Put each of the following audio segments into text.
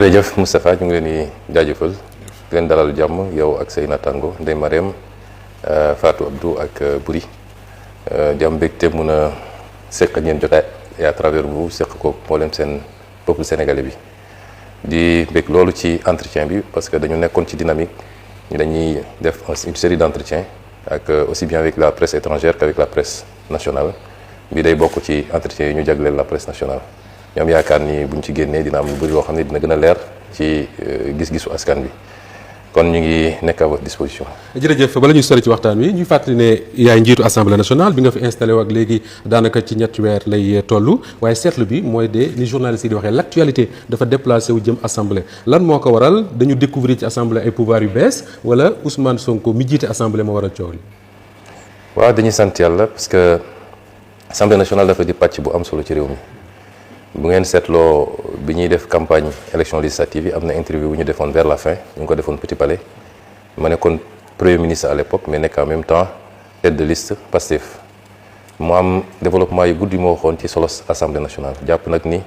jërëjëf Moustapha ñu ngi leen di jaajëfal di leen dalal jàmm yow ak say natango Ndeye Marième Fatou Abdou ak Boury di am mbégte mun a seq ak ñeen jotaay et à travers vous seq ko mboolem seen peuple sénégalais bi di bég loolu ci entretien bi parce que dañu nekkoon ci dynamique ñu dañuy def une série d'entretiens ak aussi bien avec la presse étrangère qu'avec la presse nationale bi day bokk ci entretien yi ñu jagleel la presse nationale ñu am yaakaar ni buñ ci génnee dina am lu bëri loo xam ne dina gën a leer ci gis-gisu askan bi kon ñu ngi nekk à votre disposition. jërëjëf bala ñuy sori ci waxtaan wi ñuy fàttali ne yaay njiitu assemblée nationale bi nga fi installé ak léegi daanaka ci ñetti weer lay toll waaye seetlu bi mooy de ni journaliste yi di waxee l'actualité dafa déplacé wu jëm assemblée lan moo ko waral dañu découvrir ci assemblée ay pouvoir yu bees wala Ousmane Sonko mi jiite assemblée moo waral coow li. waaw dañuy sant yàlla parce que assemblée nationale dafa di pàcc bu am solo ci réew mi. bu ngeen seetloo bi ñuy def campagne élection législative yi am na interview bu ñu defoon vers la fin ñu ngi ko defoon Petit Palais ma nekkoon premier ministre à l'époque mais nekk en même temps tête de liste Pastef mu am développement yu gudd yu ma waxoon ci solos assemblée nationale jàpp nag ni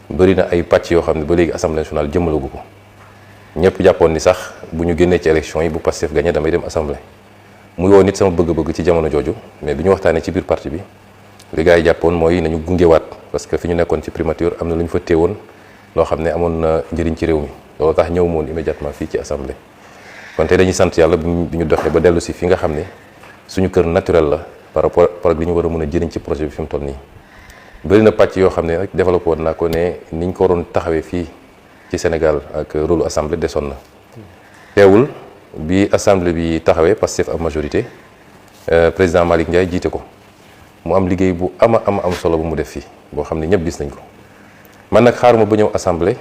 bëri na ay pàcc yoo xam ne ba léegi assemblée nationale jëmalagu ko ñëpp jàppoon ni sax bu ñu génnee ci élection yi bu Pastef gagné damay dem assemblée muy woo nit sama bëgg-bëgg ci jamono jooju mais bi ñu waxtaanee ci biir parti bi li gars yi jàppoon mooy nañu gungewaat parce que fi ñu nekkoon ci primature am na lu ñu fa téewoon loo xam ne amoon na njëriñ ci réew mi loolu tax ñëw moon immédiatement fii ci assemblée kon tey dañuy sant yàlla bi ñu doxee ba dellu si fi nga xam ne suñu kër naturel la par rapport ak li ñu war a mën a jëriñ ci projet bi fi mu toll nii bëri na pàcc yoo xam ne rek développé woon naa ko ne ni ñu ko waroon taxawee fii ci Sénégal ak rôle assemblée desoon na teewul bi assemblée bi taxawee Pastef am majorité président Malick Ndiaye jiite ko mu am liggéey bu am solo bu mu def fii boo xam ne ñëpp gis nañ ko man nag xaaruma ba ñëw assemblée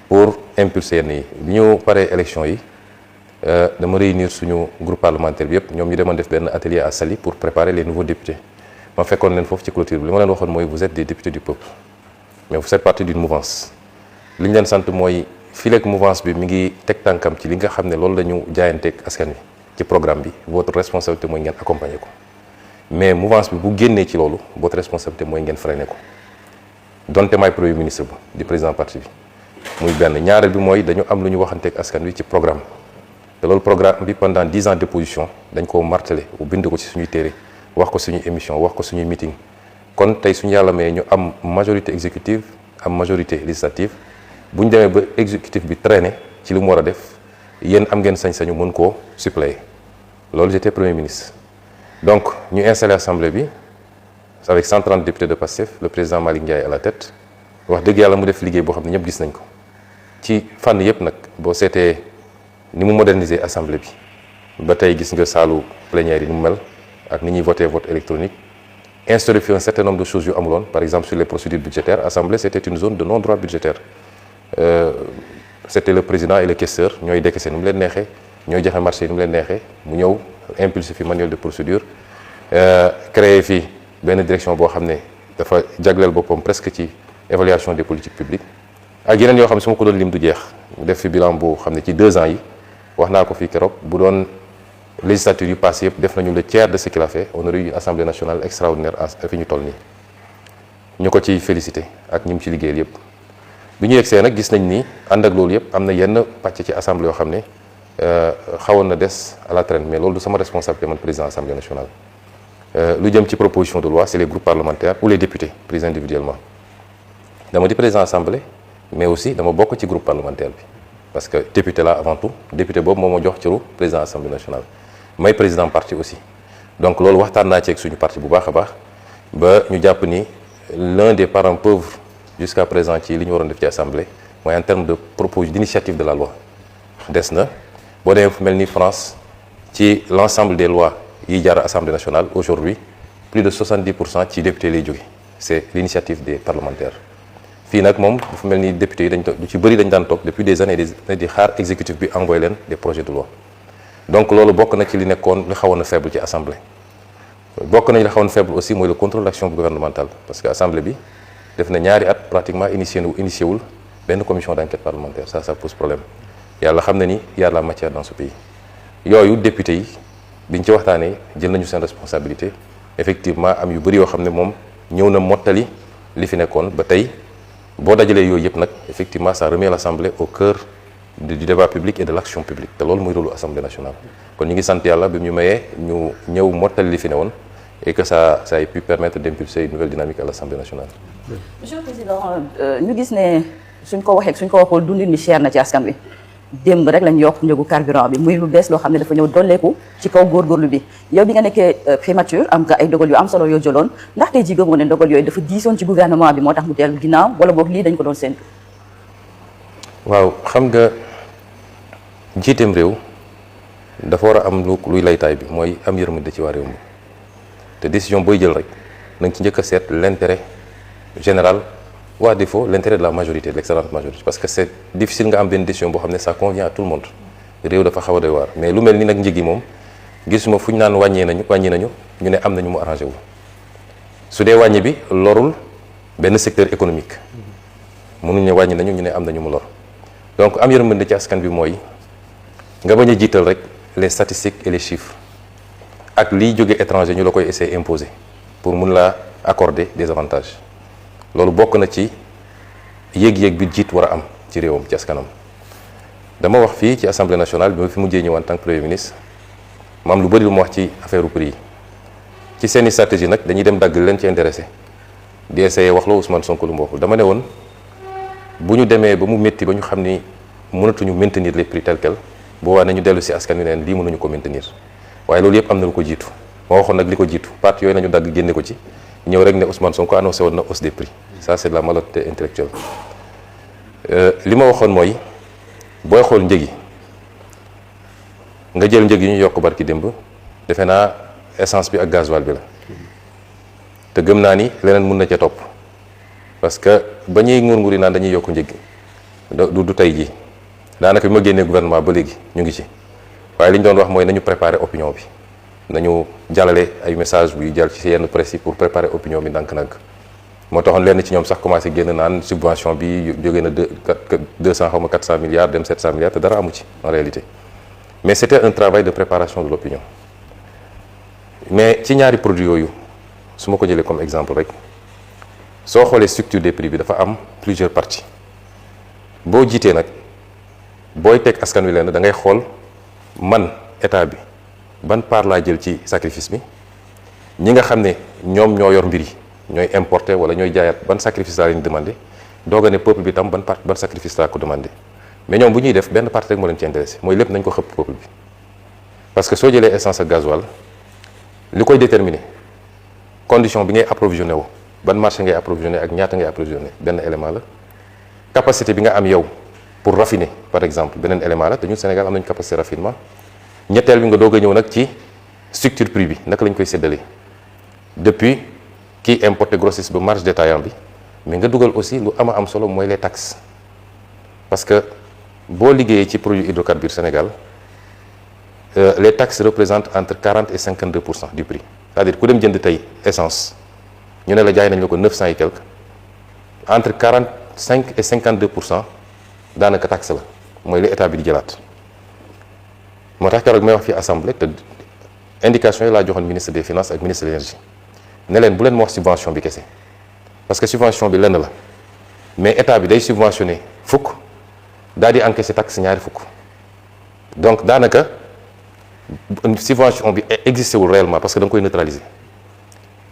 pour impulser yenn yi bi ñu paree élection yi dama réunir suñu groupe parlementaire bi yëpp ñoom ñu demoon def benn atelier à Saly pour préparer les nouveaux députés ma fekkoon leen foofu ci clôture bi li ma leen waxoon mooy vous êtes des députés du peuple mais vous faites partie d'une mouvance li ñu leen sant mooy fileeg mouvance bi mi ngi teg tànkam ci li nga xam ne loolu la ñu jaayanteeg askan wi ci programme bi votre responsabilité mooy ngeen accompagner ko mais mouvance bi bu génnee ci loolu votre responsabilité mooy ngeen freiner ko donte maay premier ministre ba di président parti bi muy benn ñaareel bi mooy dañu am lu ñu waxanteeg askan wi ci programme te loolu programme bi pendant 10 ans d'opposition dañ koo martelé bind ko ci suñuy téere wax ko suñuy émission wax ko suñuy meeting kon tey suñu yàlla may ñu am majorité exécutive am majorité législative bu ñu demee ba exécutif bi traîner ci li mu war a def yéen am ngeen sañ-sañu mën koo suppléer loolu j'étais premier ministre donc ñu installé assemblée bi avec 130 députés de Pastef le président Malick Ndiaye à la tête wax dëgg yàlla mu def liggéey boo xam ne ñëpp gis nañ ko ci fànn yëpp nag boo seetee ni mu moderniser assemblée bi ba tey gis nga saalu plénière yi ni mu mel ak ni ñuy voter vote électronique instauré fi un certain nombre de choses yu amuloon par exemple sur les procédures budgétaires assemblée c'était une zone de non-droit budgétaire c'était le président et le questeur ñooy décaisser ni mu leen neexee ñooy joxe marché yi ni mu leen neexee mu ñëw impulsé fi manuel de procédure créé fi benn direction boo xam ne dafa jagleel boppam presque ci évaluation des politiques publiques ak yeneen yoo xam ne su ma ko doon lim du jeex def fi bilan boo xam ne ci 2 ans yi wax naa ko fii keroog bu doon législature yu passé yëpp def nañu le tiers de ce qu'il a fait on aurait eu une assemblée nationale extraordinaire fi ñu toll nii ñu ko ciy félicité ak ñi mu ci liggéeyal yëpp bi ñu yegsee nag gis nañ ni ànd ak loolu yëpp am na yenn pàcc ci assemblée yoo xam ne xawoon na des à la traîne mais loolu du sama responsabilité man président assemblée nationale lu jëm ci proposition de loi c'est les groupes parlementaires ou les députés pris individuellement dama di président assemblée mais aussi dama bokk ci groupe parlementaire bi parce que député là avant tout député boobu moo ma jox ciru président assemblée nationale may président parti aussi donc loolu waxtaan naa ci ak suñu parti bu baax a baax ba ñu jàpp ni l'un des parents pauvres jusqu'à présent ci li ñu waroon def ci assemblée mooy en termes de proposition d'initiative de la loi des na boo demee fu mel ni France ci l'ensemble des lois yi jaar assemblée nationale aujourd'hui plus de 70% ci député lay jóge c'est l'initiative des parlementaires fii nag moom dafa mel ni député yi du ci bëri dañ daan toog depuis des années di xaar exécutif bi envoyé leen des projets de loi donc loolu bokk na ci li nekkoon li xawoon na faible ci assemblée bokk nañ li xawoon faible aussi mooy le contrôle de l'action gouvernementale parce que assemblée bi def na ñaari at pratiquement initié wul benn commission d'enquête parlementaire ça pose problème yàlla xam na ni y a la matière dans ce pays yooyu député yi biñ ci waxtaanee jël nañu seen responsabilité effectivement am yu bëri yoo xam ne moom ñëw na mottali li fi nekkoon ba tey boo dajalee yooyu yëpp nag effectivement ça remet l'Assemblée au cœur du débat public et de l'action publique te loolu mooy rôle Assemblée nationale kon ñu ngi sant yàlla bi ñu mayee ñu ñëw mottali li fi ne woon et que ça ait pu permettre d'impulser une nouvelle dynamique à l'Assemblée nationale. Monsieur le Président ñu gis ne suñ ko waxul dundin ni cher na ci askan wi démb rek lañ yokk njëgu carburant bi muy lu bees loo xam ne dafa ñëw dolleeku ci kaw góorgóorlu bi yow bi nga nekkee primature am nga ay dogal yu am solo yoo jëloon ndax tey jii gëmoo ne dogal yooyu dafa diisoon ci gouvernement bi moo tax mu dellu ginnaaw wala boog lii dañ ko doon séntu. waaw xam nga jiiteem réew dafa war a am luy laytaay bi mooy am yërmande ci waa réew mi te décision booy jël rek na nga ci njëkk a seet l'intérêt général ou à défaut l'intérêt de la majorité de l'excellente majorité parce que c'est difficile nga am benn décision boo xam ne ça convient à tout le monde réew dafa xaw a doy waar mais lu mel ni nag njëg yi moom gisuma fu ñu naan wàññi nañu ñu ne am nañu mu arrangé wu su dee wàññi bi lorul benn secteur économique mënuñ ne wàññi nañu ñu ne am nañu mu lor donc am yërmande ci askan bi mooy nga bañ a jiital rek les statistiques et les chiffres ak liy jóge étranger ñu la koy essayer imposer pour mun laa accorder des avantages loolu bokk na ci yéeg-yéeg bi jiit war a am ci réewam ci askanam dama wax fii ci assemblée nationale bi ma fi mujjee ñëw en tant que premier ministre ma am lu bëri lu ma wax ci affaire prix yi ci seeni stratégie nag dañuy dem dagg leen ci intéressé di essayer wax loo Ousmane Sonko lu mu waxul dama ne woon bu ñu demee ba mu métti ba ñu xam ni mënatuñu maintenir les prix tel quel boobaa nañu dellu si askan wi neen lii mënuñu ko maintenir waaye loolu yëpp am na lu ko jiitu ma waxoon nag li ko jiitu parti yooyu nañu dagg génne ko ci ñëw rek ne Ousmane Sonko annoncé woon na hausse des prix ça c'est de la malhonnêteté intellectuelle li ma waxoon mooy booy xool njëg yi nga jël njëg yi ñu yokk barki démb defe naa essence bi ak gasoil bi la te gëm naa ni leneen mun na ca topp parce que ba ñuy nguur yi naan dañuy yokk njëg du tey jii daanaka bi ma génnee gouvernement ba léegi ñu ngi ci waaye li ñu doon wax mooy nañu préparer opinion bi nañu jàllale ay message buy jàll ci yenn presse yi pour préparer opinion bi ndànk-ndànk moo taxoon lenn ci ñoom sax commencé génn naan subvention bi jógee na 200 xaw ma 400 milliards dem 700 milliards te dara amu ci en réalité mais c'était un travail de préparation de l'opinion mais ci ñaari produits yooyu su ma ko jëlee comme exemple rek soo xoolee structure des prix bi dafa am plusieurs parties boo jiitee nag booy teg askan wi leen da ngay xool man état bi ban part laa jël ci sacrifice bi ñi nga xam ne ñoom ñoo yor mbir yi ñooy importer wala ñooy jaayaat ban sacrifice laa leen demandé doog a ne peuple bi tam ban sacrifice laa ko demandé mais ñoom bu ñuy def benn partie rek moo leen ci intéressé mooy lépp nañ ko xëpp peuple bi parce que soo jëlee essence ak gasoil li koy déterminer condition bi ngay approvisionné wu ban marché ngay approvisionné ak ñaata ngay approvisionné benn élément la capacité bi nga am yow pour raffiner par exemple beneen élément la te ñun Sénégal am nañu capacité raffinement ñetteel bi nga doog a ñëw nag ci structure prix bi naka lañ koy séddalee depuis kii importé grossiste ba marge détaillant bi mais nga dugal aussi lu am solo mooy les taxes parce que boo liggéeyee ci produit hydrocarbures Sénégal les taxes représentent entre 40 et 52% du prix c'est-à-dire ku dem jënd tey essence ñu ne la jaay nañ la ko 900 et quelque entre 45 et 52% daanaka taxe la mooy li état bi di jëlaat moo tax keroog may wax fii assemblée te indication yi laa joxoon ministre des finances ak ministre de l'énergie ne leen bu leen ma wax subvention bi kese parce que subvention bi lenn la mais état bi day subventionné fukk daal di encaissé taxe ñaari fukk donc daanaka subvention bi existé wul réellement parce que da nga koy neutraliser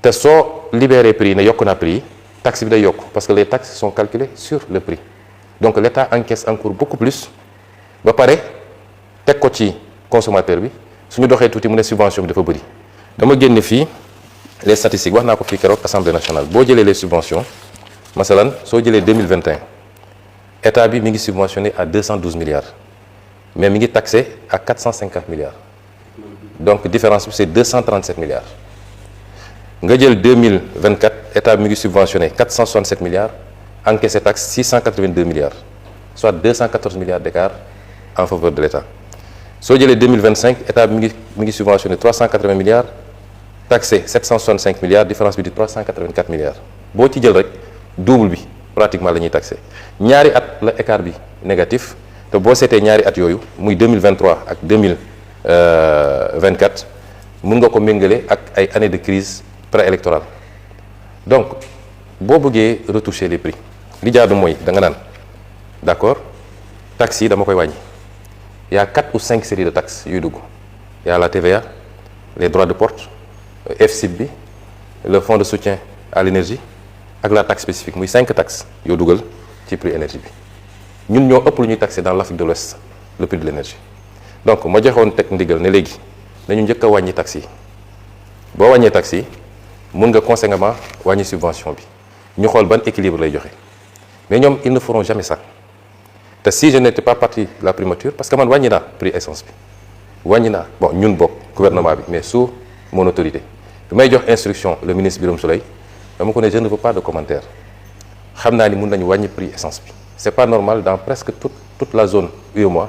te soo libéré prix yi ne yokk naa prix yi taxe bi day yokk parce que les taxes sont calculées sur le prix donc l'état encaisse encore beaucoup plus ba pare teg ko ci consommateur bi suñu doxee tuuti mu ne subvention bi dafa bëri dama génne fii les statistiques wax naa ko fii keroog assemblée nationale boo jëlee les subventions masalan soo jëlee 2021 état bi mi ngi subventionné à 212 milliards mais mi ngi taxé à 450 milliards donc différence bi c'est 237 milliards nga jël 2024 état bi mi ngi subventionné 467 milliards encaissé taxe 682 milliards soit 214 milliards d'écart en faveur de l'état soo jëlee 2025 état bi mi ngi subventionné 380 milliards taxé 765 milliards différence bi di 384 milliards boo ci jël rek double bi pratiquement la ñuy taxé ñaari at la écart bi négatif te boo seetee ñaari at yooyu muy 2023 ak 2024 mun nga ko méngale ak ay années de crise préélectorale donc boo bëggee retoucher les prix li jaadu mooy da nga naan d'accord taxes yi dama koy wàññi y a 4 ou 5 séries de taxes yuy dugg y a la TVA les droits de porte FCIB bi le fonds de soutien à l'énergie ak la taxe spécifique muy 5 taxes yoo dugal ci prix énergie bi ñun ñoo ëpp lu ñuy taxé dans l'Afrique de l'Ouest le prix de l'énergie donc ma joxoon teg ndigal ne léegi nañu njëkk a wàññi taxes yi boo wàññee taxes yi mun nga conséquemment wàññi subvention bi ñu xool ban équilibre lay joxe mais ñoom ils ne feront jamais ça te si je n'étais pas parti de la primature parce que man wàññi naa prix essence bi wàññi naa bon ñun bokk gouvernement bi mais sous mon autorité bi may jox instruction le ministre Birame Souleye dama ko ne je ne veux pas de commentaire xam naa ni mun nañu wàññi prix essence bi c'est pas normal dans presque toute la zone UEMOA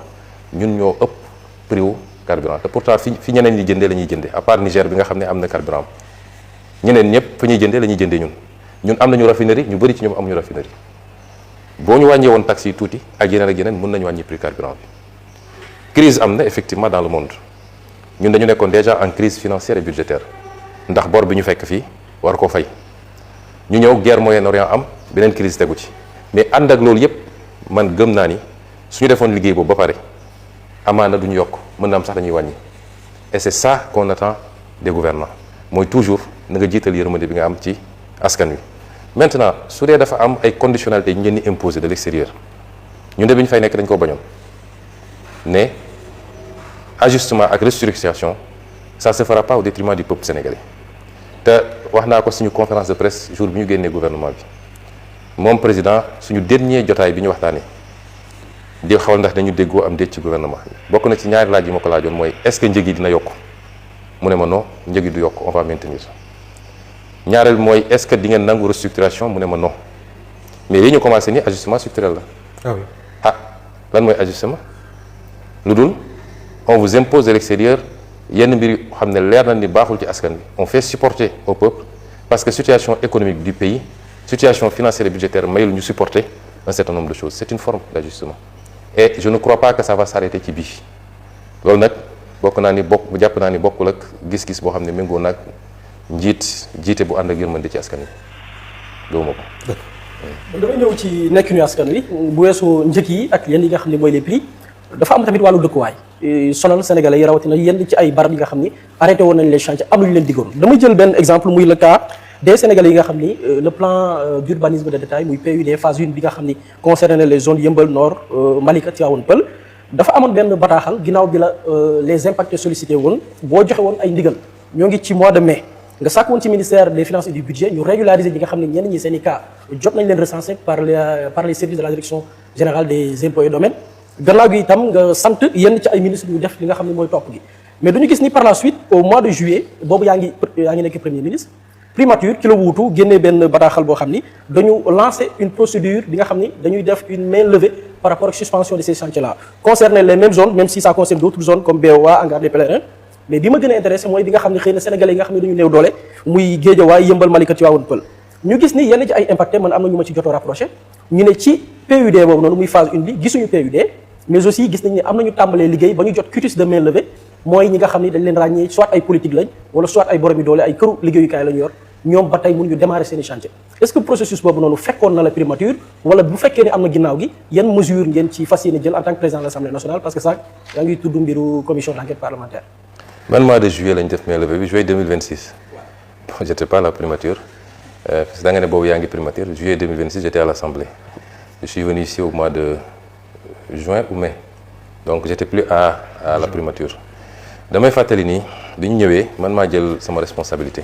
ñun ñoo ëpp prix wu carburant te pourtant fi ñeneen ñi jëndee la ñuy jëndee à part Niger bi nga xam ne am na carburant ñeneen ñëpp fa ñuy jëndee la ñuy jëndee ñun am nañu raffinerie ñu bëri ci ñoom amuñu raffinerie boo ñu wàññee woon taxes yi tuuti ak yeneen mun nañu wàññi prix carburant bi crise am na effectivement dans le monde ñun dañu nekkoon déjà en crise financière et budgétaire ndax bor bi ñu fekk fii war koo fay ñu ñëw guerre Moyen-Orient am beneen crise tegu ci mais ànd ak loolu yépp man gëm naa ni suñu defoon liggéey boobu ba pare amaana duñu yokk mën na am sax dañuy wàññi et c'est ça qu'on attend des gouvernants mooy toujours na nga jiital yërmande bi nga am ci askan wi maintenant su dee dafa am ay conditionnalités ñu leen di imposer de l'extérieur ñun de bi ñu fay nekk dañ koo bañoon ne ajustement ak restructuration ça se fera pas au détriment du peuple sénégalais te wax naa ko suñu conférence de presse jour bi ñu génnee gouvernement bi moom président suñu dernier jotaay bi ñu waxtaanee di xawal ndax dañu déggoo am déet ci gouvernement bokk na ci ñaari laaj yi ma ko laajoon mooy est-ce que njëg yi dina yokk mu ne ma non njëg yi du yokk on va maintenir ñaareel mooy est-ce que di ngeen nangu restructuration mu ne ma non mais li ñu commencé nii ajustement structurel la. ah oui lan mooy ajustement lu dul on vous impose de l'extérieur yenn mbir yu xam ne leer na ni baaxul ci askan bi on fait supporter au peuple parce que situation économique du pays situation financière et budgétaire mayul ñu supporter un certain nombre de choses c'est une forme d'ajustement et je ne crois pas que ça va s'arrêter ci bii loolu nag jàpp naa ni bokkul ak gis-gis boo xam ne méngoo nag jiite bu ànd ak yërmande ci askan wi gëwuma ko. damay ñëw ci nekkinu askan wi bu weesoo njëkk yi ak yenn yi nga xam ne mooy les prix dafa am tamit wàllu dëkkuwaay sonal sénégalais yi rawatina yenn ci ay barab yi nga xam ni arrêté woon nañ les chantiers am lu ñu leen diggoon damay jël benn exemple muy le cas des sénégalais yi nga xam ni le plan d'urbanisme de détail muy PUD phase 1 bi nga xam ni concerné les zones Yeumbeul Nord Malika Tivaouane Peulh dafa amoon benn bataaxal ginnaaw bi la les impactés sollicité woon boo joxe woon ay ndigal ñoo ngi ci mois de mai nga sàkk woon ci ministère des finances et du budget ñu régulariser ñi nga xam ne ñenn ñi seen i cas jot nañ leen recenser par les services de la direction générale des impôts et domaines gannaaw gi itam nga sant yenn ci ay ministres ñu def li nga xam ne mooy topp gi mais dañu gis ni par la suite au mois de juillet boobu yaa ngi nekk premier ministre primature ki la wuutu génnee benn bataaxal boo xam ni dañu lancer une procédure bi nga xam ni dañuy def une main levée par rapport ak suspension de ces chantiers là concerner les mêmes zones même si ça concerne d'autres zones comme BOA Hangar des Pèlerins mais bi ma gën a intéressé mooy bi nga xam ne xëy na sénégalais yi nga xam ne dañu néew doole muy Guédiawaye Yeumbeul Malika Tivaouane Peulh ñu gis ni yenn ci ay impacté man am na ñu ma ci jot a rapproché ñu ne ci PUD boobu noonu muy phase 1 bi gisuñu PUD mais aussi gis nañ ne am nañu tàmbalee liggéey ba ñu jot quitus de main levée mooy ñi nga xam ni dañ leen ràññee soit ay politique lañ wala soit ay boromi doole ay këru liggéeyukaay lañu yor ñoom ba tey mënuñu démarrer seen i chantier est-ce que processus boobu noonu fekkoon na la primature wala bu fekkee ne am na ginnaaw gi yan mesure ngeen ci fas yéene jël en tant que président de l'Assemblée nationale parce que ça yaa ngi tudd mbiru commission d'enquête parlementaire. man mois de juillet lañ def main levée bi juillet 2026 bon j'étais pas à la primature parce que da nga ne boobu yaa ngi primature juillet 2026 j'étais à l'Assemblée je suis venu ici au mois de juin ou mai donc j'étais plus à la primature damay fàttali nii bi ñu ñëwee man maa jël sama responsabilité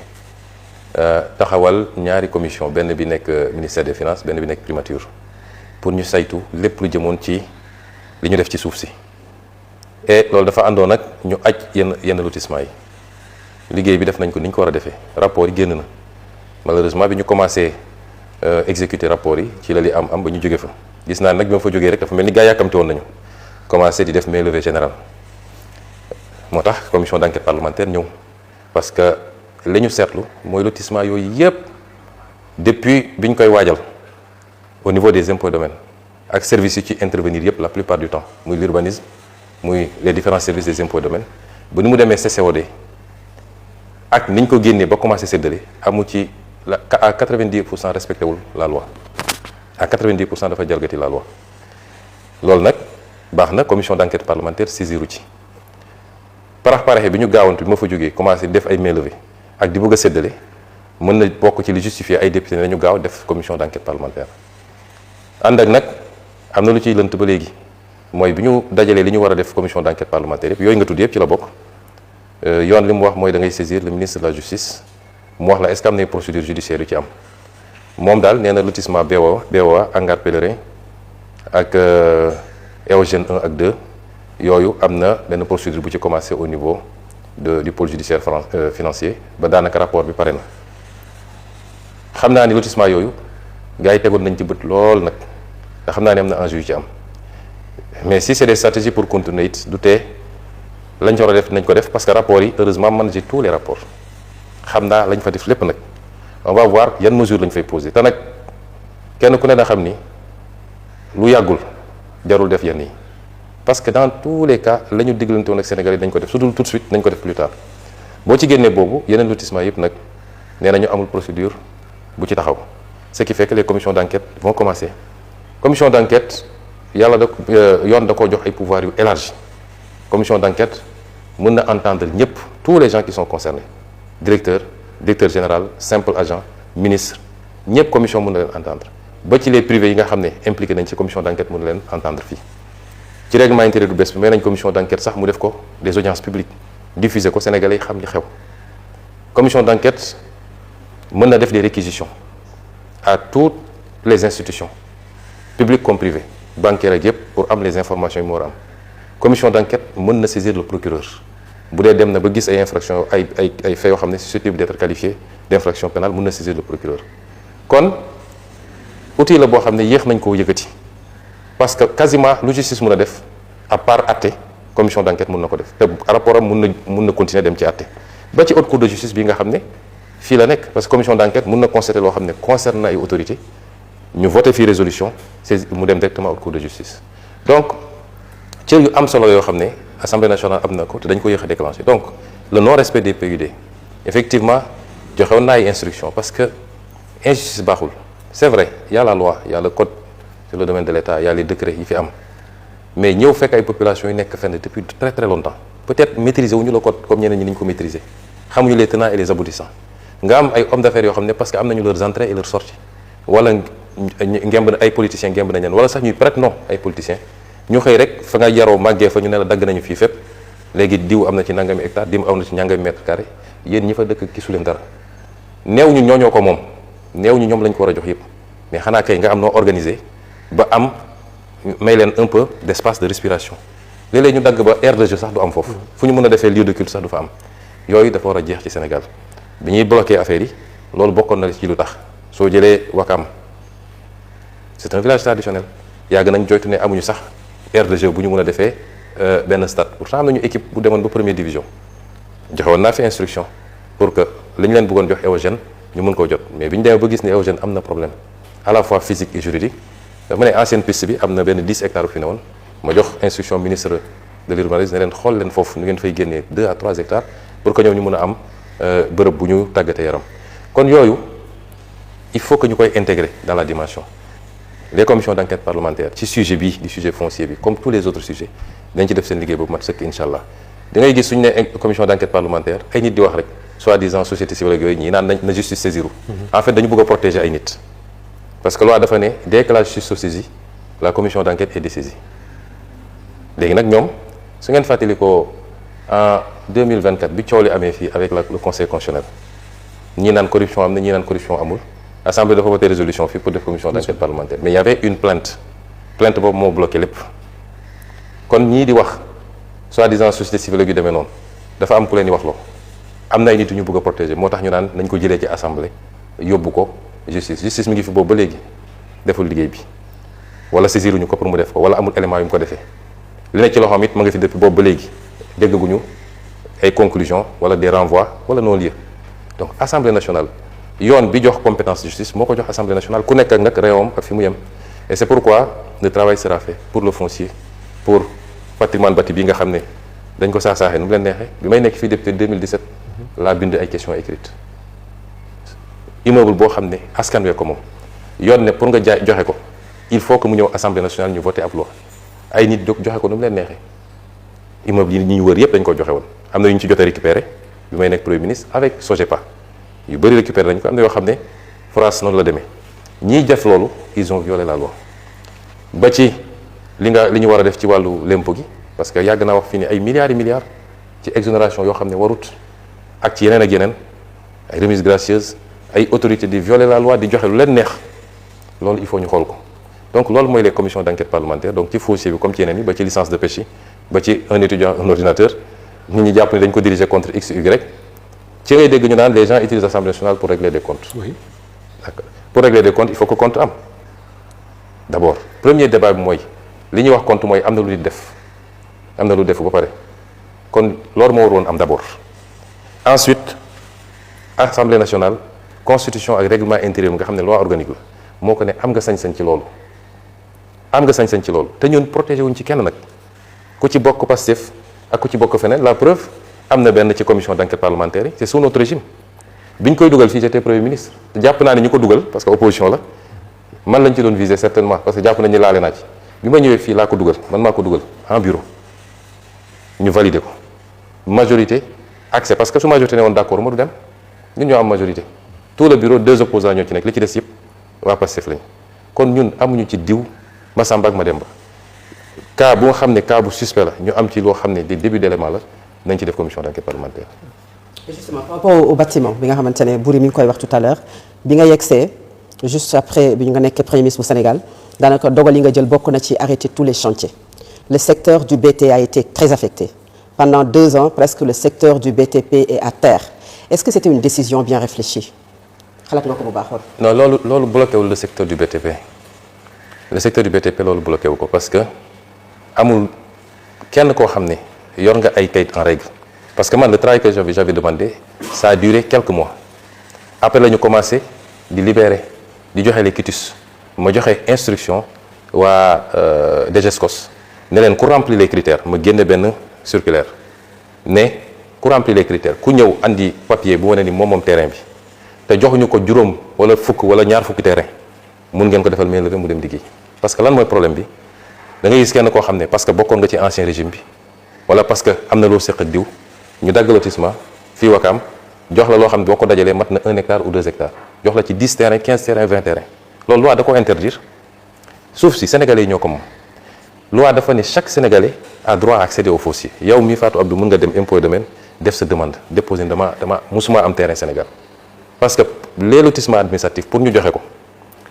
taxawal ñaari commission benn bi nekk ministère des finances benn bi nekk primature pour ñu saytu lépp lu jëmoon ci li ñu def ci suuf si et loolu dafa àndoon nag ñu aj yenn lotissement yi liggéey bi def nañ ko ni ñu ko war a defee rapport yi génn na malheureusement bi ñu commencé exécuter rapport yi ci la li am ba ñu jóge fa gis naa nag bi ma fa jógee rek dafa mel ni gaa yàkkamte woon nañu commencé di def main levée générale moo tax commission d'enquête parlementaire ñëw parce que li ñu seetlu mooy lotissement yooyu yépp depuis bi ñu koy waajal au niveau des impôts et domaines ak services yi ci intervenir yépp la plupart du temps muy l'urbanisme muy les différents services des impôts et domaines ba ni mu demee CCOD ak ni ñu ko génnee ba commencé séddale amu ci à 90% respecté wul la loi à 90% dafa jalgati la loi loolu nag baax na commission d'enquête parlementaire saisiru ci parax bi ñu gaawantu bi ma fa jógee commencé def ay mainlevée ak di bëgg a séddale mën na bokk ci li justifier ay député ne dañu gaaw def commission d'enquête parlementaire ànd ak nag am na lu ciy lënt ba léegi mooy bi ñu dajalee li ñu war a def commission d'enquête parlementaire yëpp yooyu nga tudd yëpp ci la bokk yoon li mu wax mooy da ngay saisir le ministre de la justice mu wax la est-ce que am na procédure judiciaire yu ci am moom daal nee na lotissement BOA Hangar Pèlerin ak Eogène 1 ak 2 yooyu am na benn procédure bu ci commencé au niveau du pôle judiciaire financier ba daanaka rapport bi pare na xam naa ni lotissement yooyu gars yi tegoon nañ ci bët lool nag te xam naa ne am na enjeu yu ci am mais si c'est des stratégies pour contourner it du tee lañ ci war a def nañ ko def parce que rapport yi heureusement man j'ai tous les rapports xam naa lañ fa def lépp nag on va voir yan mesures lañ fay poser te nag kenn ku ne na xam ni lu yàggul jarul def yenn yi parce que dans tous les cas la ñu diglante woon ak Sénégal yi dañ ko def su dul tout de suite nañ ko def plus tard boo ci génnee boobu yeneen lotissement yëpp nag nee nañu amul procédure bu ci taxaw ce qui fait que les commissions d'enquête vont commencer commission d'enquête yàlla yoon da koo jox ay pouvoirs yu élargi commission d'enquête mën na entendre ñëpp tous les gens qui sont concernés directeur général simple agent ministre ñëpp commission mën na leen entendre ba ci les privés yi nga xam ne impliqué nañ ci commission d'enquête mën na leen entendre fii ci règlement intérieur du bees bi may nañ commission d'enquête sax mu def ko des audiences publiques diffuser ko Sénégalais yi xam li xew commission d'enquête mën na def des réquisitions à toutes les institutions publiques comme privées bancaires ak yëpp pour am les informations yi mu war a am commission d'enquête mën na saisir le procureur bu dee dem na ba gis ay infractions ay faits yoo xam ne susceptibles d'être qualifiés d'infraction pénale mën na saisir le procureur kon outil la boo xam ne yéex nañ koo yëkkati parce que quasiment lu justice mën a def à part àtte commission d'enquête mën na ko def te rapport am mën na continuer dem ci àtte ba ci haute cour de justice bi nga xam ne fii la nekk parce que commission d'enquête mën na constater loo xam ne concerne na ay autorités ñu voté fii résolution c'est mu dem directement haute cour de justice donc cër yu am solo yoo xam ne assemblée nationale am na ko te dañ ko yéex a déclenché donc le non respect des PUD effectivement joxewoon na ay instructions parce que injustice baaxul c'est vrai il y a la loi il y a le code sur le domaine de l'État il y a les décrets yi fi am mais ñëw fekk ay populations yu nekk fenn depuis très très longtemps peut-être maîtriser wuñu le code comme ñeneen ñi ni ñu ko maîtriser xamuñu les tenants et les aboutissants nga am ay hommes d'affaires yoo xam ne parce que am nañu leurs entrées et leurs sorties wala ngemb ay politiciens ngemb nañ leen wala sax ñuy prête non ay politiciens ñu xëy rek fa nga yaroo màggee fa ñu ne la dagg nañu fii fépp léegi diw am na ci nangami hectare diw am na ci nangami mètre carré yéen ñi fa dëkk gisu leen dara néew ñu ñoo ko moom néew ñu ñoom lañ ko war a jox yëpp mais xanaa kay nga am noo organiser ba am may leen un peu d'espace de respiration léeg-léeg ñu dagg ba aire de jeu sax du am foofu fu ñu mën a defee lieu de culte sax du fa am yooyu dafa war a jeex ci Sénégal bi ñuy bloquer affaire yi loolu bokkoon na ci lu tax soo jëlee Wakam c'est un village traditionnel yàgg nañ joytu ne amuñu sax aire de jeu bu ñu mën a defee benn stade pourtant am nañu équipe bu demoon ba première division joxewoon naa fi instruction pour que li ñu leen bëggoon jox Eogène ñu mën koo jot mais bi ñu demee ba gis ne Eogène am na problème à la fois physique et juridique dafa ne ancienne piste bi am na benn 10 hectares bu fi ne woon ma jox instruction ministre de l'urbanisme ne leen xool leen foofu nu ngeen fay génnee 2 à 3 hectares pour que ñoom ñu mën a am bërëb bu ñu tàggatee yaram kon yooyu il faut que ñu koy intégrer dans la dimension les commissions d'enquête parlementaire ci sujet bi di sujet foncier bi comme tous les autres sujets dañ ci def seen liggéey boobu mat sëkk incha allah da ngay gis suñu ne commission d'enquête parlementaire ay nit di wax rek soi-disant société civile ak yooyu ñii naan na justice saisiru en fait dañu bëgg a protéger ay nit parce que loi dafa ne dès que la justice se saisit la commission d'enquête est dessaisie léegi nag ñoom su ngeen fàttali ko en 2024 bi coow li amee fii avec le conseil constitutionnel ñii naan corruption am na ñii naan corruption amul assemblée dafa voté résolution fii pour def commission d'enquête parlementaire mais il y avait une plainte boobu moo bloqué lépp kon ñii di wax soi-disant société civile yu demee noonu dafa am ku leen di wax loo am na ay nit ñu bëgg a protéger moo tax ñu naan nañ ko jëlee ci assemblée yóbbu ko justice mi ngi fi boobu ba léegi deful liggéey bi wala saisiruñu ko pour mu def ko wala amul élément yu mu ko defee li nekk ci loxoom it ma ngi fi depuis boobu ba léegi déggaguñu ay conclusions wala des renvois wala non-lieu donc assemblée nationale yoon bi jox compétence justice moo ko jox assemblée nationale ku nekk ak nag réewam ak fi mu yem et c'est pourquoi le travail sera fait pour le foncier pour patrimoine bâti bi nga xam ne dañ ko saaxee nu mu leen neexee bi may nekk fii depuis 2017 laa bind ay questions écrites immeuble boo xam ne askan wee ko moom yoon ne pour nga joxe ko il faut que mu ñëw assemblée nationale ñu voté ab loi ay nit jóg joxe ko nu mu leen neexee immeuble yi ñu wër yëpp dañ ko joxe woon am na yu ñu ci jotee récupéré bi may nekk premier ministre avec SOGEPA yu bëri récupéré nañ ko am na yoo xam ne France noonu la demee ñiy def loolu ils ont violé la loi ba ci li ñu war a def ci wàllu lempo gi parce que yàgg naa wax fii ni ay milliards et milliards ci exonération yoo xam ne warut ak ci yeneen ak yeneen ay remises gracieuses ay autorités di violer la loi di joxe lu leen neex loolu il faut ñu xool ko donc loolu mooy les commissions d'enquête parlementaire donc ci foncier bi comme ci yeneen yi ba ci licence de pêche yi ba ci un étudiant un ordinateur nit ñi jàpp ne dañ ko diriger contre x y ci ngay dégg ñu naan les gens utilisent l'Assemblée nationale pour régler des comptes. Oui. D'accord. Pour régler des comptes il faut que compte am d'abord premier débat bi mooy li ñuy wax compte mooy am na lu nit def am na lu def ba pare kon loolu moo waroon am d'abord ensuite Assemblée nationale constitution ak règlement intérieur nga xam ne loi organique la moo ko ne am nga sañ-sañ ci loolu am nga sañ-sañ ci loolu te ñun protégé wuñ ci kenn nag ku ci bokk Pastef ak ku ci bokk feneen la preuve am na benn ci commission d'enquête parlementaire yi c'est sous notre régime bi ñu koy dugal fii j'étais premier ministre te jàpp naa ne ñu ko dugal parce que opposition la man lañ ci doon viser certainement parce que jàpp nañ ni laale naa ci bi ma ñëwee fii laa ko dugal man maa ko dugal en bureau ñu valider ko majorité accès parce que su majorité ne woon d'accord ma du dem ñun ñoo am majorité tout le bureau 2 opposants ñoo ci nekk li ci des yëpp waa Pastef lañ kon ñun amuñu ci diw Massamba ak Mademba cas bu nga xam ne cas bu suspect la ñu am ci loo xam ne des débuts d'éléments la nañ ci def commission d'enquête parlementaire. Et justement par rapport au bâtiment bi nga xamante ne Boury mi ngi koy wax tout à l'heure bi nga yegsee juste après bi nga nekkee premier ministre bu Sénégal daanaka dogal yi nga jël bokk na ci arrêter tous les chantiers le secteur du BT a été très affecté pendant 2 ans presque le secteur du BTP est à terre est-ce que c'était une décision bien réfléchie xalaat nga ko bu baaxoon. non loolu bloqué wul le secteur du BTP le secteur du BTP loolu bloqué wu ko parce que amul kenn koo xam ne yor nga ay kayit en règle parce que man le travail que j'avais demandé ça a duré quelques mois après la ñu commencé di libérer di joxe les quitus ma joxe instruction waa DGESCOS ne leen ku remplir les critères ma génne benn circulaire ne ku remplir les critères ku ñëw andi papier bu wane ni moom terrain bi te joxuñu ko juróom wala fukk wala ñaar fukki terrain mun ngeen ko defal main levée mu dem liggéey parce que lan mooy problème bi da ngay gis kenn koo xam ne parce que bokkoon nga ci ancien régime bi wala parce que am na loo seq ak diw ñu dagg lotissement fii Wakaam jox la loo xam ne boo ko dajalee mat na 1 hectare ou 2 hectares jox la ci 10 terrains 15 terrains 20 terrains loolu loi da ko interdire suuf si sénégalais yi ñoo ko moom loi dafa ne chaque sénégalais a droit à accéder au foncier yow mii Fatou Abdou mën nga dem impôt et domaine def sa demande déposer dama musuma am terrain Sénégal parce que les lotissements administratifs pour ñu joxe ko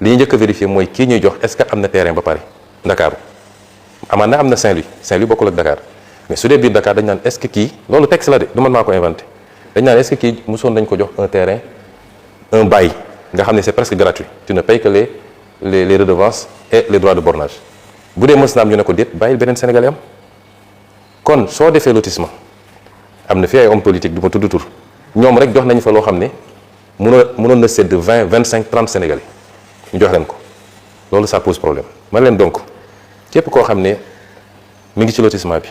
li ñu njëkk a vérifier mooy kii ñuy jox est-ce que am na terrain ba pare Ndakaaru amaan na am na Saint-Louis bokkul ak Dakar mais su dee biir Dakar dañ naan est-ce que kii loolu texte la de du man maa ko inventé dañ naan est-ce que kii mosoon nañ ko jox un terrain un bail nga xam ne c'est presque gratuit tu ne payes que les redevances et les droits de bornage bu dee mës na am ñu ne ko déet bàyyil beneen Sénégalais am kon soo defee lotissement am na fi ay hommes politiques du ma tudd tur ñoom rek jox nañ fa loo xam ne mënoon na sédd 20 25 30 Sénégalais ñu jox leen ko loolu ça pose problème man leen donc képp koo xam ne mi ngi ci lotissement bi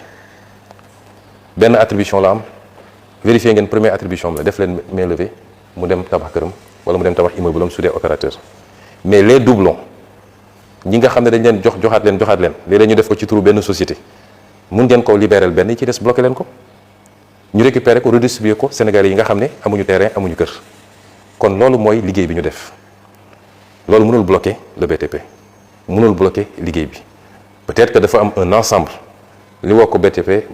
benn attribution la am vérifier ngeen première attribution la def leen main levée mu dem tabax këram wala mu dem tabax immeuble am su dee opérateur mais les doublons ñi nga xam ne dañ leen joxaat leen léeg-léeg ñu def ko ci turu benn société mun ngeen ko libéral benn yi ci des bloqué leen ko ñu récupérer ko redistribuer ko Sénégalais yi nga xam ne amuñu terrain amuñu kër kon loolu mooy liggéey bi ñu def loolu mënul bloquer le BTP mënul bloquer liggéey bi peut-être que dafa am un ensemble li woo ko BTP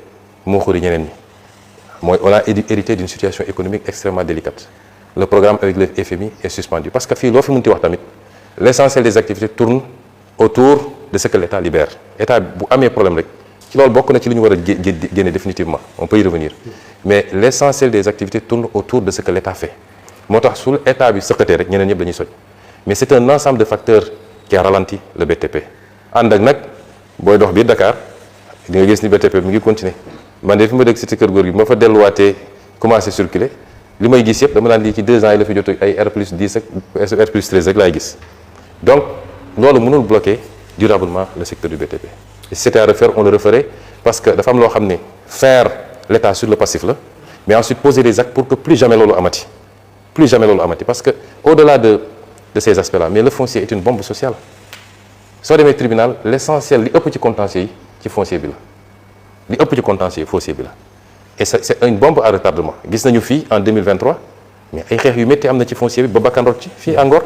moo xuri ñeneen ñi mooy on a hérité d'une situation économique extrêmement délicate le programme avec le FMI est suspendu parce que fii loo fi mënti wax tamit l'essentiel des activités tourne autour de ce que l'État libère État bu amee problème rek ci loolu bokk na ci li ñu war a génne définitivement on peut y revenir mais l'essentiel des activités tourne autour de ce que l'État fait moo tax su État bi sëqatee rek ñeneen ñëpp dañuy soj mais c'est un ensemble de facteurs qui a ralenti le BTP ànd ak nag booy dox biir Dakar di nga gis ni BTP mi ngi continuer man de fi ma dëkk cité Kër Gorgui ma fa delluwaatee commencé circuler li may gis yëpp dama naan lii ci 2 ans yi la fi jot ay R+10 ak R+13 rek laay gis donc loolu mënul bloquer durablement le secteur du BTP et si c'était à refaire on le referait parce que dafa am loo xam ne faire l'État sur le passif la mais ensuite poser des actes pour que plus jamais loolu amati parce que au-delà de ces aspects-là mais le foncier est une bombe sociale soo demee tribunal l'essentiel li ëpp ci contentieux yi ci foncier bi la li ëpp ci contentieux foncier bi la et c'est une bombe à retardement gis nañu fii en 2023 mais ay xeex yu métti am na ci foncier bi ba bakkan rot ci fii à Ngor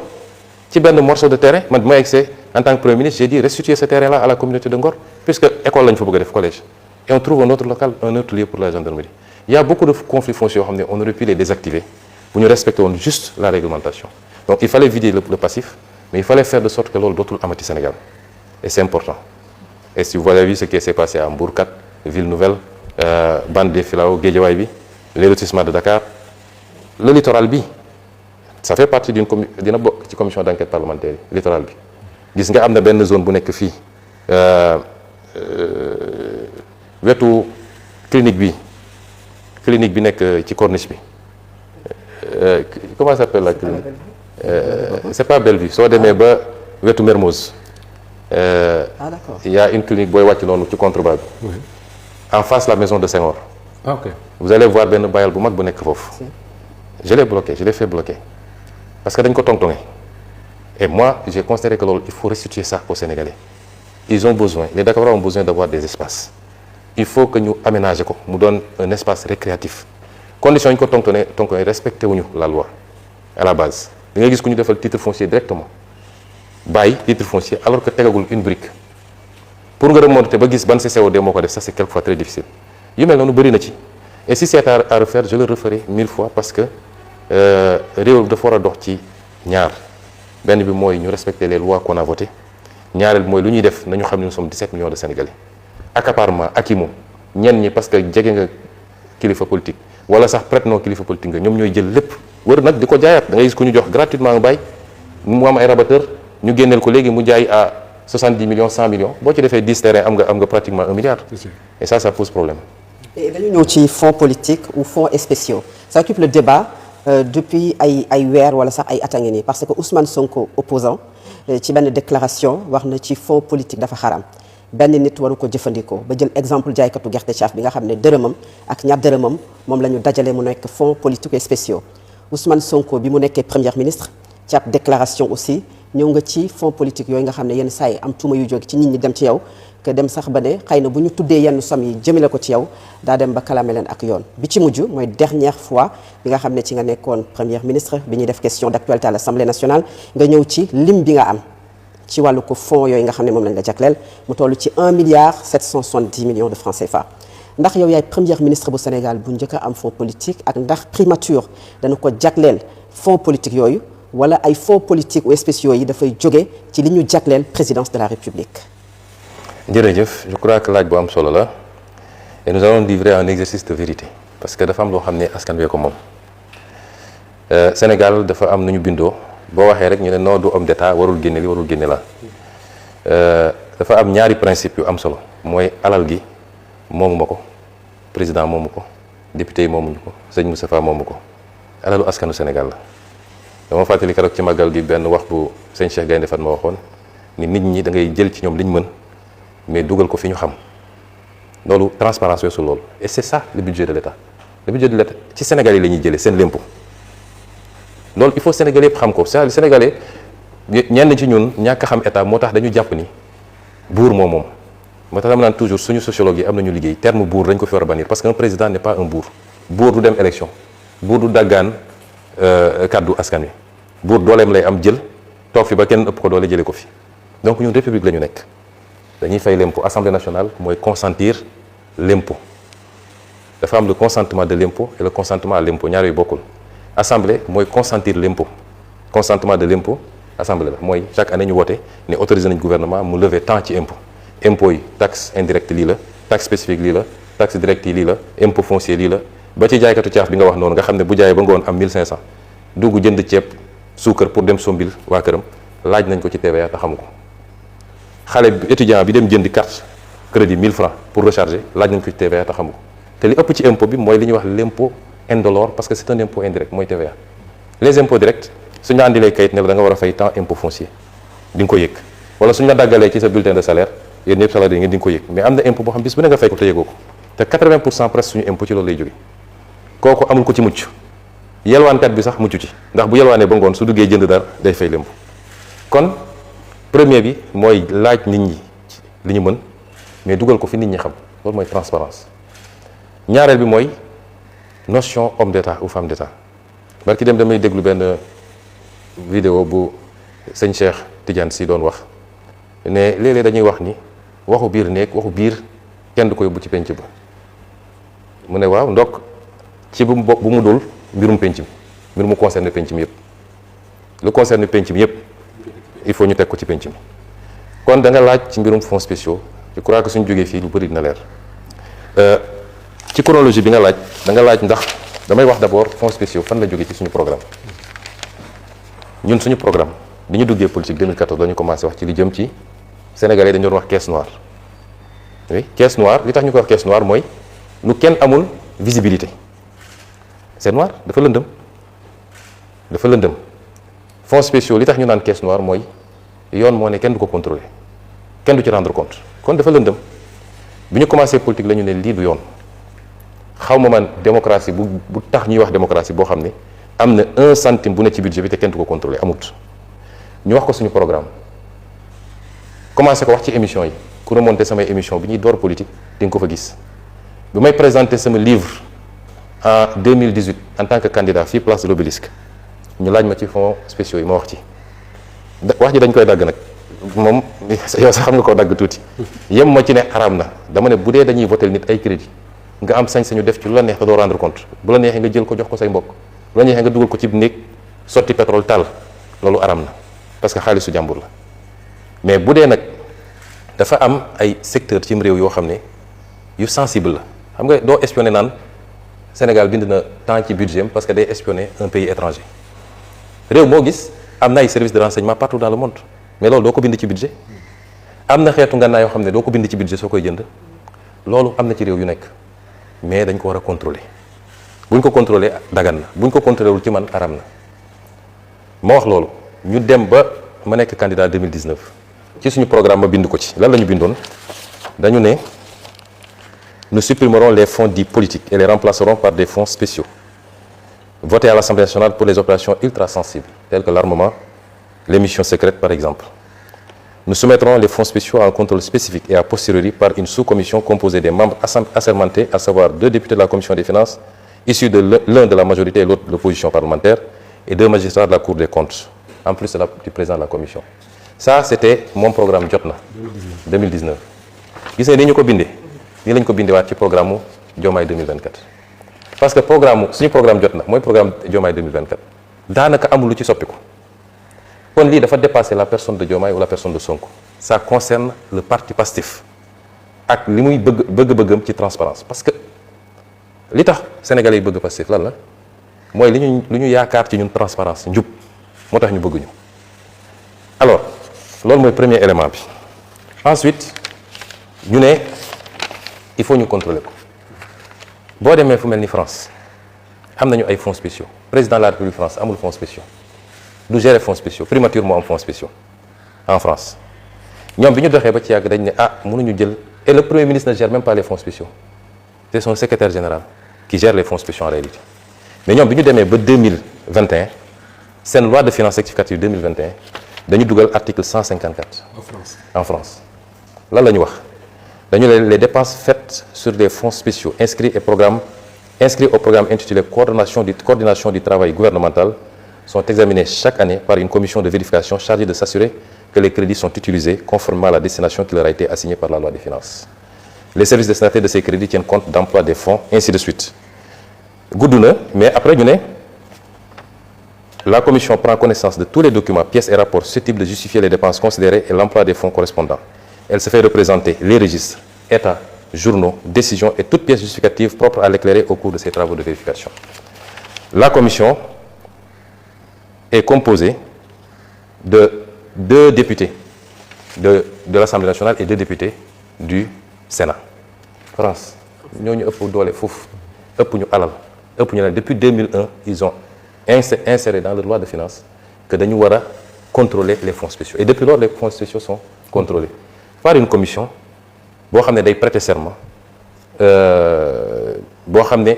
ci benn morceau de terrain man bi ma egsee en tant que premier ministre j'ai dit restituer ce terrain là à la communauté de Ngor puisque école lañ fa bëgg a def collège et on trouve un autre local un autre lieu pour la gendarmerie il y a beaucoup de conflits fonciers yoo xam ne on aurait pu les désactiver bu ñu respecté woon juste la réglementation donc il fallait vider le passif mais il fallait faire de sorte que loolu dootul amati Sénégal et c'est important et si vous avez vu ce qui s'est passé à Mbour 4 Ville Nouvelle Bande des Filao Guédiawaye bi les lotissements de Dakar le littoral bi ça fait partie dina bokk ci commission d'enquête parlementaire yi littoral bi gis nga am na benn zone bu nekk fii wetu clinique bi nekk ci corniche bi comment ça s'appelle la clinique c'est pas Bellevue soo demee ba wetu Mermoz d'accord. il y a une clinique booy wàcc noonu ci contrebas bi en face la maison de Senghor ok vous allez voir benn bayal bu mag bu nekk foofu je l'ai fait bloquer parce que dañ ko tongtonge et moi j'ai considéré que loolu il faut restituer ça aux Sénégalais ils ont besoin les Dakarois ont besoin d'avoir des espaces il faut que ñu aménager ko mu doon un espace récréatif conditions yi ñu ko tongtonge respecté wuñu la loi à la base da ngay gis ku ñu defal titre foncier directement bàyyi titre foncier alors que tegagul une brique pour nga remonter ba gis ban CCOD moo ko def ça c'est quelquefois très difficile yu mel noonu bëri na ci et si c'est à refaire je le referai 1000 fois parce que réew dafa war a dox ci ñaar benn bi mooy ñu respecter les lois qu'on a votées ñaareel bi mooy lu ñuy def nañu xam ne nous sommes 17 millions de Sénégalais accaparement ak i moom ñenn ñi parce que jege nga kilifa politique wala sax prête non kilifa politique nga ñoom ñooy jël lépp wër nag di ko jaayaat da ngay gis ku ñu jox gratuitement nga bàyyi mu am ay rabatteur ñu génneel ko léegi mu jaay à 70 millions 100 millions boo ci defee 10 terrains am nga pratiquement 1 milliard et ça pose problème. et dañu ñëw ci fonds politique ou fonds spéciaux ça occupe le débat depuis ay weer wala sax ay at a ngi nii parce que Ousmane Sonko opposant ci benn déclaration wax na ci fonds politique dafa xaram benn nit waru ko jëfandikoo ba jël exemple jaaykatu gerte caaf bi nga xam ne dërëmam ak ñaar dërëmam moom la ñu dajale mu nekk fonds politique et spéciaux Ousmane Sonko bi mu nekkee premier ministre ci ab déclaration aussi ñëw nga ci fonds politique yooyu nga xam ne yenn saa yi am tuuma yu jóge ci nit ñi dem ci yow que dem sax ba ne xëy na bu ñu tuddee yenn somme yi jëmale ko ci yow daa dem ba kalame leen ak yoon bi ci mujj mooy dernière fois bi nga xam ne ci nga nekkoon premier ministre bi ñuy def question d'actualité à l'Assemblée nationale nga ñëw ci lim bi nga am ci wàllu ko fonds yooyu nga xam ne moom lañ la jagleel mu toll ci 1 milliard 770 millions de francs CFA ndax yow yaay premier ministre bu Sénégal bu njëkk a am fonds politique ak ndax primature dana ko jagleel fonds politique yooyu wala ay fonds politiques ou spéciaux yi dafay jóge ci li ñu jagleel présidence de la République. jërëjëf je crois que laaj bu am solo la et nous allons livrer un exercice de vérité parce que dafa am loo xam ne askan wee ko moom Sénégal dafa am nu ñu bindoo boo waxee rek ñu ne non du homme d'état warul génne li warul génne la dafa am ñaari principe yu am solo mooy alal gi moomu ma ko président moomu ko député yi moomuñu ko sëñ Moustapha moomu ko alalu askanu Sénégal la dama fàttali keroog ci màggal gi benn wax bu sëñ Cheikh Gaynde Fatma waxoon ni nit ñi da ngay jël ci ñoom li ñu mën mais dugal ko fi ñu xam loolu transparence weesu loolu et c'est ça le budget de l'État le budget de l'État ci Sénégal yi la ñuy jëlee seen l'impôt loolu il faut Sénégalais yëpp xam ko c'est-à-dire Sénégalais ñenn ci ñun ñàkk a xam état moo tax dañu jàpp ni buur moom moo tax dama naan toujours suñu sociologue yi am nañu liggéey terme buur dañ ko fi war a bannir parce que un président n'est pas un buur buur du dem élection buur du daggaan kàddu askan wi buur dooleem lay am jël toog fi ba kenn ëpp ko doole jëlee ko fi donc ñun république la ñu nekk dañuy fay l'impôt assemblée nationale mooy consentir l'impôt dafa am le consentement de l'impôt et le consentement à l'impôt ñaar yu bokkul assemblée mooy consentir l'impôt consentement de l'impôt assemblée la mooy chaque année ñu woote ne autorisé nañ gouvernement mu lever tant ci impôt impôt yi taxe indirecte lii la taxe spécifique lii la taxe directe yi lii la impôt foncier lii la ba ci jaaykatu caaf bi nga wax noonu nga xam ne bu jaayee ba ngoon am 1500 dugg jënd ceeb suukar pour dem sombil waa këram laaj nañ ko ci TVA te xamu ko xale bi étudiant bi dem jëndi carte crédit 1000 francs pour recharger laaj nañ ko ci TVA te xamu ko te li ëpp ci impôt bi mooy li ñuy wax l'impôt indolore parce que c'est un impôt indirect mooy TVA les impôts directs suñu la andilee kayit ne la da nga war a fay tant impôt foncier di nga ko yëg wala suñu la daggalee ci sa bulletin de salaire yéen ñëpp salaire yi ngeen di nga ko yëg mais am na impôt boo xam bis bu ne nga fay ko te yëgoo ko te 80% presque suñu impôt ci loolu lay jóge kooku amul ko ci mucc yelwaankat bi sax mucc ci ndax bu yelwaanee ba ngoon su duggee jënd dara day fay l'impôt kon premier bi mooy laaj nit ñi li ñu mën mais dugal ko fi nit ñi xam loolu mooy transparence ñaareel bi mooy notion homme d'état ou femme d'état barki dem damay déglu benn vidéo bu sëñ Cheikh Tidiane Sy doon wax ne léeg-léeg dañuy wax ni waxu biir néeg waxu biir kenn du ko yóbbu ci penc ba mu ne waaw ndokk ci bu mu dul mbirum penc mi mbir mu concerne penc mi yëpp lu concerne penc mi yëpp il faut ñu teg ko ci penc mi kon da nga laaj ci mbirum fonds spéciaux je crois que suñu jógee fii lu bëri dina leer ci chronologie bi nga laaj da nga laaj ndax damay wax d'abord fonds spéciaux fan la jógee ci suñu programme ñun suñu programme bi ñu duggee politique 2014 dañu commencé wax ci li jëm ci Sénégalais dañu doon wax caisse noire oui caisse noire li tax ñu ko wax caisse noire mooy nu kenn amul visibilité c'est noir dafa lëndëm fonds spéciaux li tax ñu naan caisse noire mooy yoon moo ne kenn du ko contrôler kenn du ci rendre compte kon dafa lëndëm bi ñu commencé politique la ñu ne lii du yoon xaw ma man démocratie bu tax ñuy wax démocratie boo xam ne am na 1 centime bu ne ci budget bi te kenn du ko contrôler amut ñu wax ko suñu programme commencé ko wax ci émission yi ku remonté samay émission bi ñuy door politique di nga ko fa gis bi may présenté sama livre en 2018 en tant que candidat fii place de l'Obélisque ñu laaj ma ci fonds spéciaux yi ma wax ci wax ji dañ koy dagg nag moom yow sax xam nga koo dagg tuuti yem ma ci ne xaraam na dama ne bu dee dañuy voter nit ay crédit nga am sañ-sañu def ci lu la neex te doo rendre compte bu la neexee nga jël ko jox ko say mbokk bu la neexee nga dugal ko ci néeg sotti pétrole taal loolu araam na parce que xaalisu jàmbur la mais bu dee nag dafa am ay secteur cim réew yoo xam ne yu sensible la xam nga doo espionner naan Sénégal bind na tant ci budget parce que day espionner un pays étranger réew moo gis am na ay services de renseignement partout dans le monde mais loolu doo ko bind ci budget am na xeetu ngànnaay yoo xam ne doo ko bind ci budget soo koy jënd loolu am na ci réew yu nekk mais dañ ko war a contrôler buñ ko contrôler dagan na buñ ko contrôler wul ci man aram na ma wax loolu ñu dem ba ma nekk candidat 2019 ci suñu programme ma bind ko ci lan la ñu bindoon dañu ne nous supprimerons les fonds dits politiques et les remplacerons par des fonds spéciaux votés à l'Assemblée nationale pour les opérations ultra sensibles telles que l'armement, les missions secrètes par exemple. Nous soumettrons les fonds spéciaux à un contrôle spécifique et a posteriori par une sous-commission composée des membres assermentés, à savoir 2 députés de la Commission des finances, issus de l'un de la majorité et l'autre de l'opposition parlementaire, et 2 magistrats de la Cour des comptes, en plus du président de la Commission. Ça, c'était mon programme Jotna 2019. Gis nga ni ñu ko bindee nii lañ ko bindewaat ci programme Diomaye 2024. parce que suñu programme Jotna mooy programme Diomaye 2024 daanaka amul lu ci soppiku kon lii dafa dépasser la personne de Diomaye ou la personne de Sonko. Ça concerne le parti Pastef ak li muy bëgg-bëggam ci transparence parce que li tax Sénégalais yi bëgg Pastef lan la mooy lu ñu yaakaar ci ñun transparence njub moo tax ñu bëgg ñu. alors loolu mooy premier élément bi ensuite ñu ne il faut ñu contrôler ko boo demee fu mel ni France am nañu ay fonds spéciaux président de la République France amul fonds spéciaux du gérer fonds spéciaux primature moo am fonds spéciaux en France ñoom bi ñu doxee ba ci yàgg dañ ne mënuñu jël et le premier ministre ne gère même pas les fonds spéciaux c'est son secrétaire général qui gère les fonds spéciaux en réalité mais ñoom bi ñu demee ba 2021 seen loi de finances rectificative 2021 dañu dugal article 154 en France lan la ñu wax dañu les dépenses faites sur des fonds spéciaux inscrits au programme intitulé coordination du travail gouvernemental sont examinés chaque année par une commission de vérification chargée de s'assurer que les crédits sont utilisés conformément à la destination qui leur a été assignée par la loi des finances. Les services destinataires de ces crédits tiennent compte d'emploi des fonds, ainsi de suite. gudd na mais après ñu ne la commission prend connaissance de tous les documents, pièces et rapports susceptibles de justifier les dépenses considérées et l'emploi des fonds correspondants. Elle se fait représenter les registres, états, journaux, décisions et toutes pièces justificatives propres à l'éclairer au cours de ses travaux de vérification. La commission est composée de 2 députés de l'Assemblée nationale et 2 députés du Sénat. France ñooñu ëpp doole foofu ëpp ñu alal ëpp ñu depuis 2001 ils ont inséré dans leur loi de finances que dañu war a contrôler les fonds spéciaux et depuis lors les fonds spéciaux sont contrôlés par une commission boo xam ne day prêter serment boo xam ne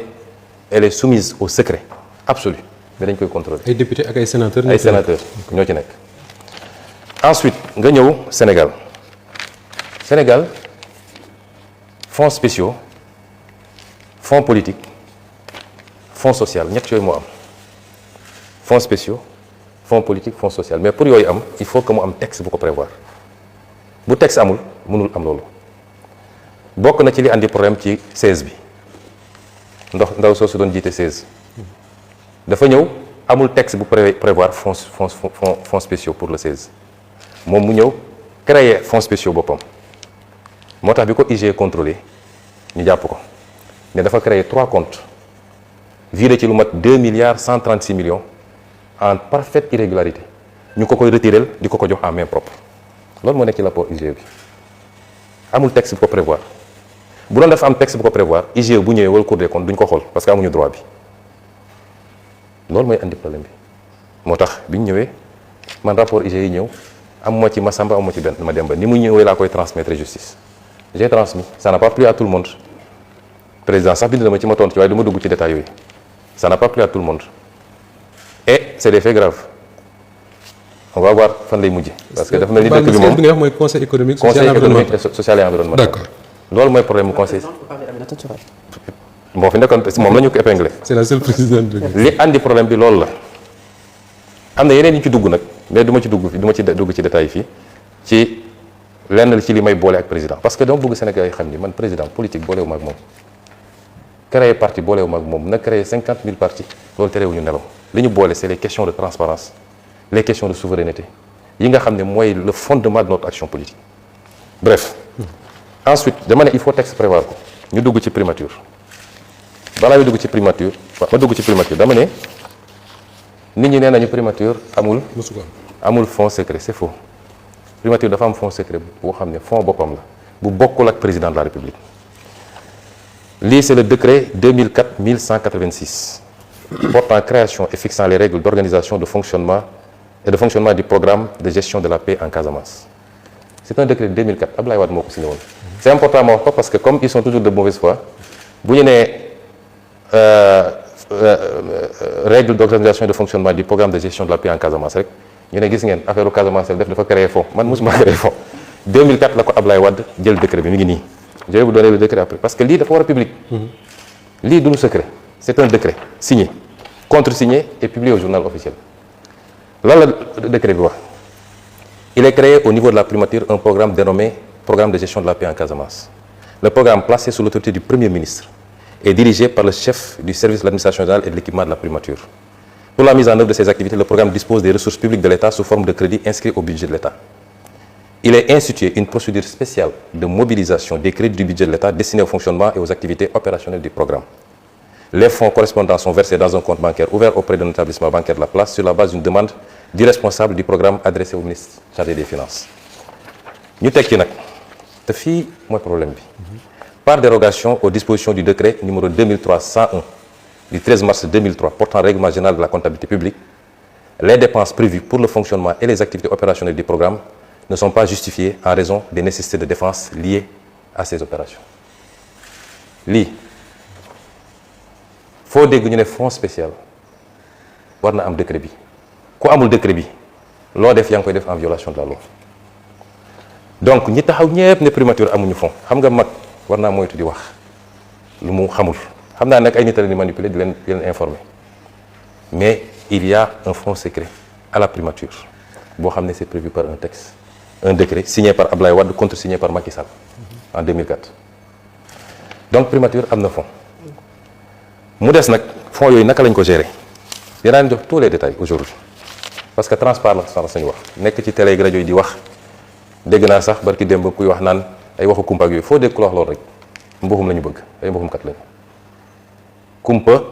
elle est soumise au secret absolu mais dañ koy contrôler. ay députés ak ay sénateurs. ay sénateurs ñoo ci nekk. Ensuite nga ñëw Sénégal fonds spéciaux fonds politique fonds social ñett yooyu moo am fonds spéciaux fonds politique fonds social mais pour yooyu am il faut que mu am texte bu ko prévoir bu texte amul mënul am loolu bokk na ci li andi problème ci 16 bi ndaw soo su doon jiite 16 dafa ñëw amul texte bu prévoir fonds spéciaux pour le 16 moom mu ñëw créer fonds spéciaux boppam moo tax bi ko IG contrôlé ñu jàpp ko ne dafa créer 3 comptes viré ci lu mat 2 milliards 136 millions en parfaite irrégularité ñu ko koy retirel di ko jox en main propre loolu moo nekk ci rapport IGE bi amul texte bu ko prévoir bu doon dafa am texte bu ko prévoir IGE bu ñëwee wala Cour des comptes duñ ko xool parce que amuñu droit bi loolu mooy andi problème bi moo tax bi ñu ñëwee man rapport IGE yi ñëw amuma ci Massamba amuma ci benn Mademba ni mu ñëwee laa koy transmettre justice j'ai transmis ça n'a pas plu à tout le monde président sax bind na ma ci ma tontu ci waaye du ma dugg ci détails yooyu ça n'a pas plu à tout le monde et c'est des faits graves on va voir fan lay mujj parce que dafa mel ni dëkk bi moom bi nga wax mooy conseil économique social et environnemental d'accord loolu mooy problème mu conseil moo fi nekkoon moom la ñu ko épinglé c'est la seule présidente li andi problème bi loolu la am na yeneen yi ci dugg nag mais du ma ci dugg ci détails yi fii ci lenn ci li may boole ak président parce que dama bëgg Sénégal yi xam ni man président politique boolewu ma ak moom créer parti boolewu ma ak moom na créer 50 000 partis loolu terewuñu nelaw li ñu boole c'est les questions de transparence les questions de souveraineté yi nga xam ne mooy le fondement de notre action politique bref ensuite dama ne il faut texte prévoir ko ñu dugg ci primature balaa ñu dugg ci primature dama ne nit ñi nee nañu primature amul fonds secret c'est faux primature dafa am fonds secret boo xam ne fonds boppam la bu bokkul ak président de la République lii c'est le décret 2004-1186 portant création et fixant les règles d'organisation de fonctionnement du programme de gestion de la paix en Casamance. C'est un décret de 2004 Abdoulaye Wade moo ko signé woon. C'est important ma wax ko parce que comme ils sont toujours de mauvaise foi bu ñu nee règles d'organisation et de fonctionnement du programme de gestion de la paix en Casamance rek ñu ne gis ngeen affaire u Casamance def dafa créer fonds man mosuma créer fonds 2004 la ko Abdoulaye Wade jël décret bi mi ngi nii je vais vous donner le décret après parce que lii dafa war a public. lii du secret c'est un décret signé contresigné et publié au journal officiel. lan la décret bi wax il est créé au niveau de la primature un programme dénommé programme de gestion de la paix en Casamance. Le programme placé sous l'autorité du Premier ministre est dirigé par le chef du service de l'administration générale et de l'équipement de la primature. Pour la mise en œuvre de ces activités, le programme dispose des ressources publiques de l'État sous forme de crédits inscrits au budget de l'État. Il est institué une procédure spéciale de mobilisation des crédits du budget de l'État destinés au fonctionnement et aux activités opérationnelles du programme. Les fonds correspondants sont versés dans un compte bancaire ouvert auprès d'un établissement bancaire de la place sur la base d'une demande du responsable du programme adressé au ministre chargé des Finances. ñu teg ci nag te fii mooy problème bi par dérogation aux dispositions du décret numéro 2003-101 du 13 mars 2003 portant règlement général de la comptabilité publique, les dépenses prévues pour le fonctionnement et les activités opérationnelles du programme ne sont pas justifiées en raison des nécessités de défense liées à ces opérations. lii foo dégg ñu ne fonds spécial war na am décret bi ku amul décret bi loo def yaa ngi koy def en violation de la loi donc ñi taxaw ñëpp ne primature amuñu fonds xam nga mag war naa moytu di wax lu mu xamul xam naa nag ay nit a leen di manipuler di leen informer mais il y a un fonds secret à la primature boo xam ne c'est prévu par un texte un décret signé par Abdoulaye Wade contresigné par Macky Sall en 2004 donc primature am na fonds mu des nag fonds yooyu naka lañ ko gérer dinaa leen jox tous les détails aujourd'hui parce que transparence sañu wax nekk ci télé rajo yi di wax dégg naa sax barki démb kuy wax naan ay waxu kumpa ak yooyu foo dégg ku la wax loolu rek mbuxum la ñu bëgg ay mbuxumkat lañu kumpa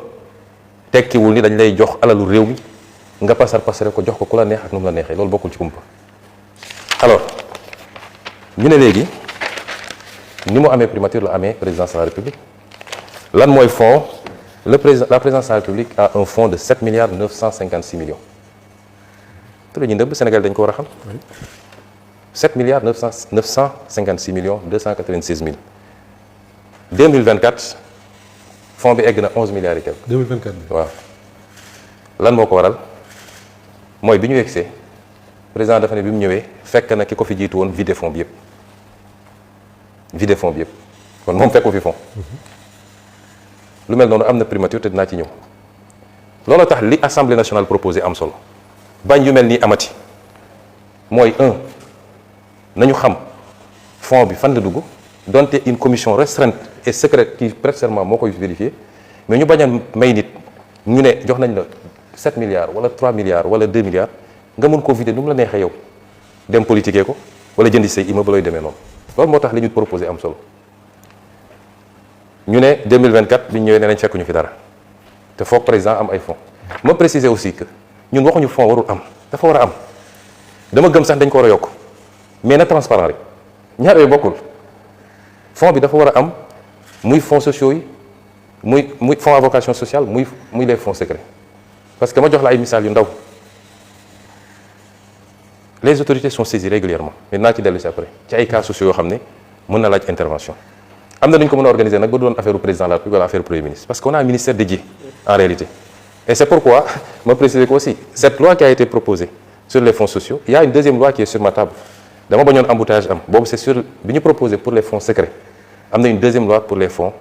tekkiwul ni dañ lay jox alalu réew mi nga pasare ko jox ko ku la neex ak nu mu la neexee loolu bokkul ci kumpa alors ñu ne léegi ni mu amee primature la amee présidence de la République lan mooy fonds la présidence de la République a un fonds de 7 milliards 956 millions te la ñuy nëbb Sénégal dañ ko war a xam 7 milliards 956 millions 296 mille 2024 fonds bi egg na 11 milliards et quelques 2024 waaw lan moo ko waral mooy bi ñu yegsee président dafa ne bi mu ñëwee fekk na ki ko fi jiitu woon vide fonds bi yëpp kon moom fekku fi fonds lu mel noonu am na primature te dinaa ci ñëw loolu tax li assemblée nationale proposé am solo bañ yu mel nii amati mooy nañu xam fonds bi fan la dugg donte une commission restreinte et secrète qui prête serment moo koy vérifier mais ñu bañ a may nit ñu ne jox nañ la 7 milliards wala 3 milliards wala 2 milliards nga mën koo vider nu mu la neexee yow dem politiquer ko wala jëndi say immeuble looy demee noonu loolu moo tax li ñu proposé am solo ñu ne 2024 bi ñu ñëwee ne nañ fekkuñu fi dara te foog président am ay fonds ma préciser aussi que ñun waxuñu fonds warul am dafa war a am dama gëm sax dañ ko war a yokk mais na transparent rek ñaar yooyu bokkul fonds bi dafa war a am muy fonds sociaux yi muy fonds à vocation sociale muy les fonds secrets parce que ma jox la ay misaal yu ndaw les autorités sont saisies régulièrement mais naa ci dellu si après ci ay cas sociaux yoo xam ne mën na laaj intervention am na nu ñu ko mën a organiser nag ba doon affaire président de la République wala affaire premier ministre parce qu'on a un ministère dédié en réalité et c'est pourquoi ma préciser ko aussi cette loi qui a été proposée sur les fonds sociaux il y a une deuxième loi qui est sur ma table dama bañoon embouteillage am boobu c'est sur bi ñu proposé pour les fonds secrets am na une deuxième loi pour les fonds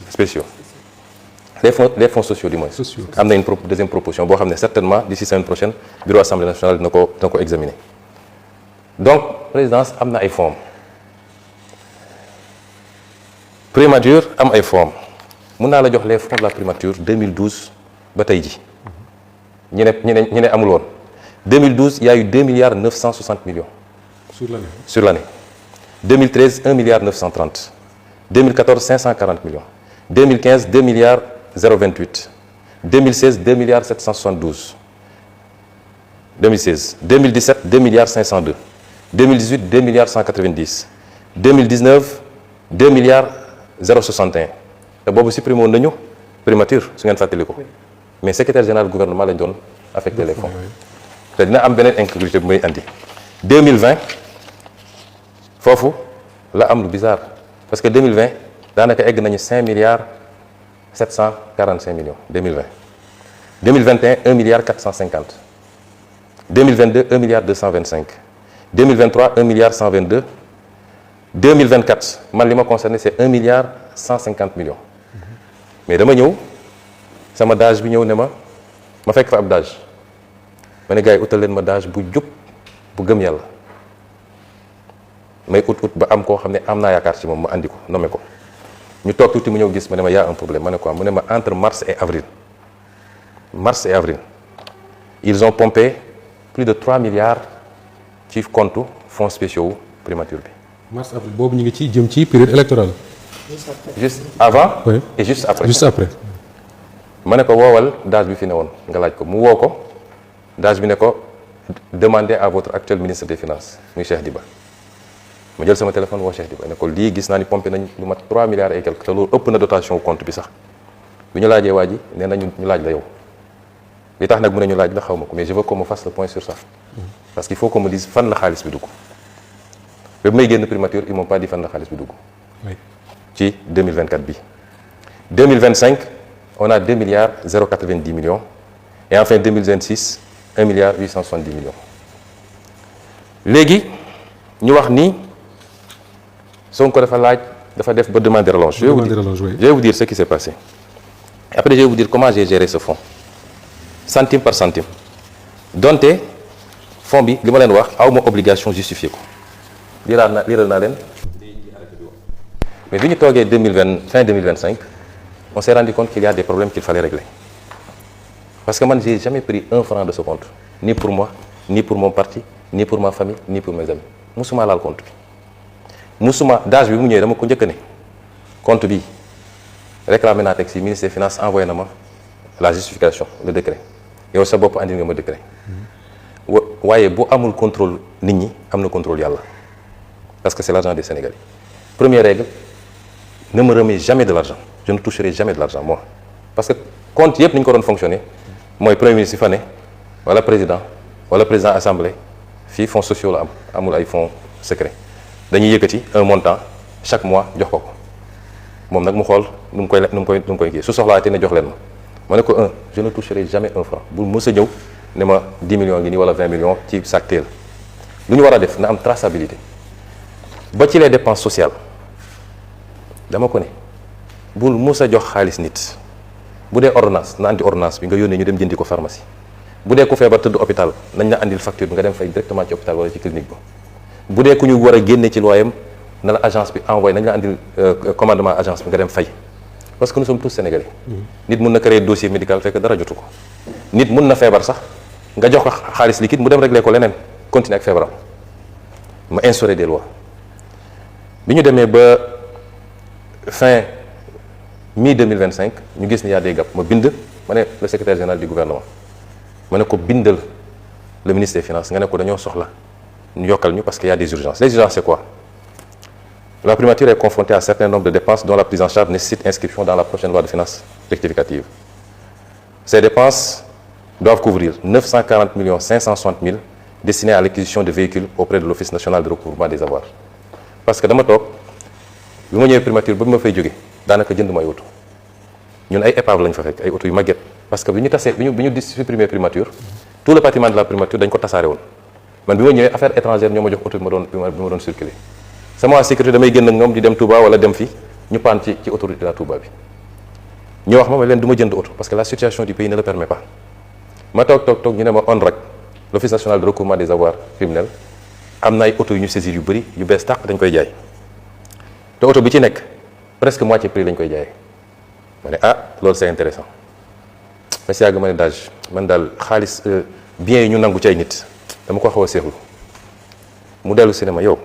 spéciaux les fonds sociaux du moins am na une deuxième proposition boo xam ne certainement d'ici semaine prochaine bureau assemblée nationale dina ko examiner donc présidence am na ay fonds primature am ay fonds mën naa la jox les fonds de la primature 2012 ba tey ji ñu ne amul woon 2012 il y a eu 2 milliards 960 millions sur l'année 2013 1 milliard 930 2014 540 millions 2015 2 milliards 028 2016 2 milliards 772 2016 2017 2 milliards 502 2018 2 milliards 190 2019 2 milliards 061 te boobu supprimé woon nañu primature su ngeen fàttali ko mais secrétaire général du gouvernement lañ doon affecté les fonds te dina am beneen incongruité bu muy andi 2020 foofu la am lu bizarre parce que 2020 daanaka egg nañu 5 milliards 745 millions 2020 2021 1 milliard 450 2022 1 milliard 225 2023 1 milliard 122 2024 man li ma concerné c'est 1 milliard 150 millions mais dama ñëw sama DAGE bi ñëw ne ma fekk fa ab DAGE ma ne gars yi utal leen ma DAGE bu jub bu gëm yàlla may ut ba am koo xam ne am naa yaakaar ci moom ma andi ko nommé ko ñu toog tuuti mu ñëw gis ma ne ma y a un problème ma ne quoi mu ne ma entre mars et avril ils ont pompé plus de 3 milliards ci compte fonds spéciaux primature bi. mars avril boobu ñu ngi ci jëm ci période électorale. juste avant. Oui. Et juste après. juste après. ma ne ko woowal DAGE bi fi ne woon nga laaj ko mu woo ko DAGE bi ne ko demandez à votre actuel ministre des finances muy Cheikh Diba ma jël sama téléphone woo Cheikh Diba ne ko lii gis naa ni pompé nañ lu mat 3 milliards et quelque te loolu ëpp na dotation compte bi sax bi ñu laajee waa ji nee na ñu laaj la yow li tax nag mu ne ñu laaj la xaw ma ko mais je veux qu'on me fasse le point sur ça parce qu'il faut qu'on me dise fan la xaalis bi dugg ba may génn primature ils m'ont pas dit fan la xaalis bi dugg ci 2024 bi 2025 on a 2 milliards 090 millions et enfin 2026 1 milliard 870 millions léegi ñu wax ni Sonko dafa def ba demander rallonge. Je vais vous dire ce qui s'est passé. Après je vais vous dire comment j'ai géré ce fonds centime par centime donte fonds bi li ma leen wax aw ma obligation justifier ko liiral naa leen mais bi ñu toogee fin 2025 on s'est rendu compte qu'il y a des problèmes qu'il fallait régler parce que man j'ai jamais pris 1 franc de ce compte ni pour moi ni pour mon parti ni pour ma famille ni pour mes amis musuma laal compte bi musuma DAGE bi mu ñëwee dama ko njëkk ne compte bi réclamé naa teg si ministre des finances envoyé na ma la justification le décret yow sa bopp andi nga ma décret waaye bu amul contrôle nit ñi am na contrôle yàlla parce que c'est l'argent des Sénégalais. Première règle, ne me remets jamais de l'argent. Je ne toucherai jamais de l'argent, moi. Parce que compte yëpp ni ñu ko doon fonctionner mooy premier ministre yi fa ne wala président assemblée fii fonds sociaux la am amul ay fonds secrets dañuy yëkkati un montant chaque mois jox ko moom nag mu xool nu mu koy kii su soxlaatee ne jox leen ma ne ko je ne toucherai jamais 1 franc bul mës a ñëw ne ma 10 millions ngi nii wala 20 millions ci sac teel lu ñu war a def na am traçabilité ba ci les dépenses sociales dama ko ne bul mus a jox xaalis nit bu dee ordonnance na andi ordonnance bi nga yónnee ñu dem jëndi ko pharmacie bu dee ku feebar tëdd hôpital nañ la andil facture bi nga dem fay directement ci hôpital wala ci clinique ba bu dee ku ñu war a génne ci loyam na la agence bi envoyé nañ la andil commandement agence bi nga dem fay parce que nous sommes tous sénégalais. nit mun na créer dossier médical fekk dara jotu ko nit mun na feebar sax nga jox ko xaalis liquide mu dem régler ko leneen continuer ak feebaram ma instaurer des lois bi ñu demee ba fin mi 2025 ñu gis ni y a des gaps ma bind ma ne le secrétaire général du gouvernement ma ne ko bindal le ministre des finances nga ne ko dañoo soxla ñu yokkal ñu parce que y a des urgences les urgences c'est quoi la primature est confrontée à un certain nombre de dépenses dont la prise en charge nécessite inscription dans la prochaine loi de finances rectificative. Ces dépenses doivent couvrir 940 560 000 destinés à l'acquisition de véhicules auprès de l'Office national de recouvrement des avoirs. Parce que dama toog bi ma ñëwee primature ba bi ma fay jóge daanaka jënd may oto ñun ay épave lañ fa fekk ay oto yu màgget parce que bi ñu supprimer primature tout le patrimoine de la primature dañ ko tasaare woon man bi ma ñëwee affaires étrangères ñoo ma jox oto bi ma doon circuler sama waa sécurité damay génn ak ñoom di dem Touba wala dem fi ñu paan ci autoroute de la Touba bi ñu wax ma leen du ma jënd oto parce que la situation du pays ne le permet pas ma toog ñu ne ma ONRAC l'Office national de recouvrement des avoirs criminels am na ay oto yu ñu saisir yu bëri yu bees tàq dañ koy jaay te oto bi ci nekk presque moitié prix lañ koy jaayee ma ne loolu c'est intéressant mais si yàgg ma ne dage man daal xaalis biens yi ñu nangu ci ay nit dama ko xaw a seexlu mu dellu si ne ma yow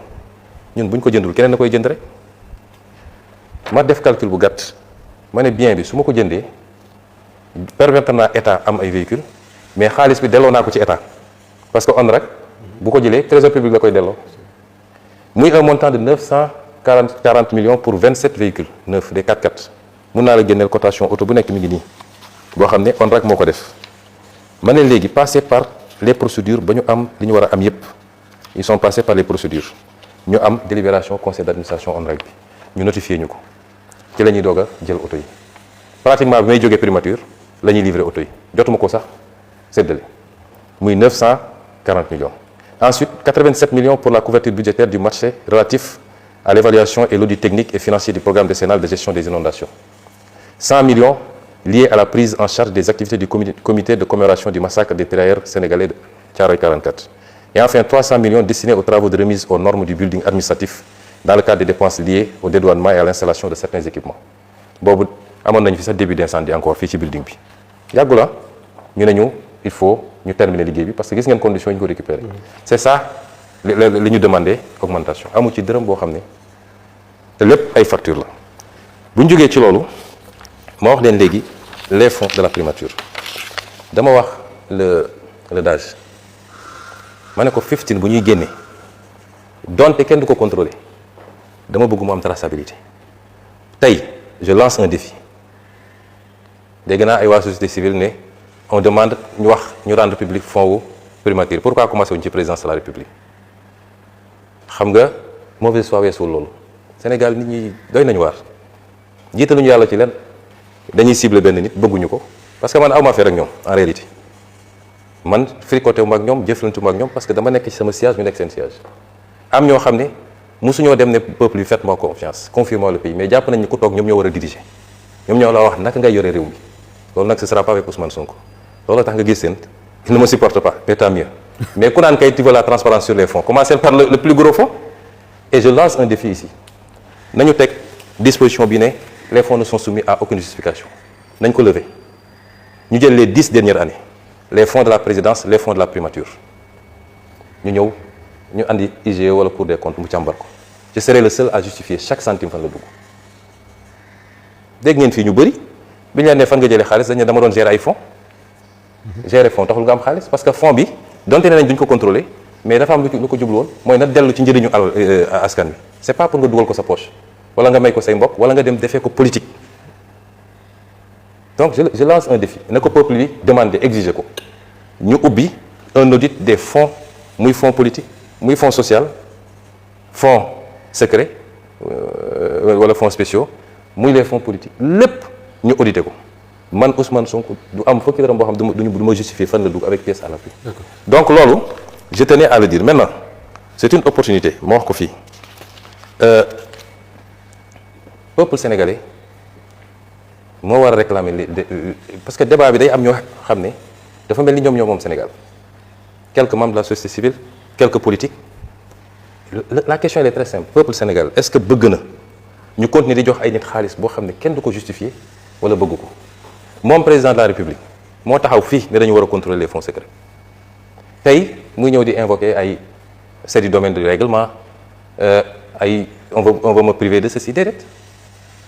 ñun bu ñu ko jëndul keneen na koy jënd rek ma def calcul bu gàtt ma ne bien bi su ma ko jëndee permettre naa état am ay véhicules mais xaalis bi delloo naa ko ci état parce que ONRAC bu ko jëlee trésor public la koy delloo muy un montant de 940 millions pour 27 véhicules neufs des 4x4 mun naa la génneel cotation auto bu nekk mi ngi nii boo xam ne ONRAC moo ko def ma ne léegi passer par les procédures ba ñu am li ñu war a am yépp ils sont passés par les procédures ñu am délibération conseil d'administration ONRAC bi ñu notifié ñu ko ci la ñuy doog a jël oto yi pratiquement bi may jógee primature la ñuy livré oto yi jotuma ko sax séddale muy 940 millions. Ensuite 87 millions pour la couverture budgétaire du marché relatif à l'évaluation et l'audit technique et financier du programme décennal de gestion des inondations. 100 millions liés à la prise en charge des activités du comité de commémoration du massacre des tirailleurs sénégalais de Thiaroye 44. Et enfin 300 millions destinés aux travaux de remise aux normes du building administratif dans le cadre des dépenses liées au dédouanement et à l'installation de certains équipements. boobu amoon nañu fi sax début d'incendie encore fii ci building bi yàggu la ñu ne ñu il faut ñu terminer liggéey bi parce que gis ngeen conditions yi ñu ko récupérer. C'est ça li ñu demandé augmentation amu ci dërëm boo xam ne te lépp ay facture la bu ñu jógee ci loolu ma wax leen léegi les fonds de la primature dama wax le DAGE ma ne ko 15 bu ñuy génne donte kenn du ko contrôler dama bëgg mu am traçabilité tey je lance un défi dégg naa ay waa société civile ne on demande ñu wax ñu rendre public fonds wu primature pourquoi commencé wuñ ci présidence de la république xam nga mauvaise foi weesuwul loolu Sénégal nit ñi doy nañu waar jiitaluñu yàlla ci leen dañuy cibler benn nit bëgguñu ko parce que man awma affaire ak ñoom en réalité man fricoté wu ma ak ñoom jëflante ma ak ñoom parce que dama nekk ci sama siège ñu nekk seen siège am ñoo xam ne mosuñoo dem ne peuple bi faites-moi confiance confiez-moi le pays mais jàpp nañ ni ku toog ñoom ñoo war a diriger ñoom ñoo la wax naka ngay yore réew mi loolu nag ce sera pas avec Ousmane Sonko loolu tax nga gis seen il ne me supporte pas mais tant mieux mais ku naan kay tu veux la transparence sur les fonds commencez par le plus gros fonds et je lance un défi ici nañu teg disposition bi ne les fonds ne sont soumis à aucune justification nañ ko lever ñu jël les 10 dernières années les fonds de la présidence les fonds de la primature ñu ñëw ñu andi IGE wala Cour des comptes mu càmbar ko je serai le seul à justifier chaque centime fan la dugg dégg ngeen fii ñu bëri bi ñu leen ne fan nga jëlee xaalis dañ ne dama doon gérer ay fonds gérer fonds taxul nga am xaalis parce que fonds bi donte ne nañ duñ ko contrôler mais dafa am lu ko jublu woon mooy na dellu ci njëriñu askan bi c'est pas pour nga dugal ko sa poche wala nga may ko say mbokk wala nga dem defee ko politique donc je lance un défi na ko peuple bi demander exiger ko ñu ubbi un audit des fonds muy fonds politique muy fonds social fonds secret wala fonds spéciaux muy les fonds politiques lépp ñu audité ko man Ousmane Sonko du am fukki dërëm boo xam du ma justifier fan la dugg avec pièce à l'appui. Donc loolu je tenais à le dire maintenant c'est une opportunité ma wax ko fii peuple sénégalais moo war a réclamer parce que débat bi day am ñoo xam ne dafa mel ni ñoom moom Sénégal quelques membres de la société civile quelques politiques la question elle est très simple peuple sénégalais est-ce que bëgg na ñu continuer di jox ay nit xaalis boo xam ne kenn du ko justifier wala bëgg ko moom président de la république moo taxaw fii ne dañu war a contrôler les fonds secrets tey muy ñëw di invoquer ay c'est du domaine du règlement ay on va me priver de ceci déedéet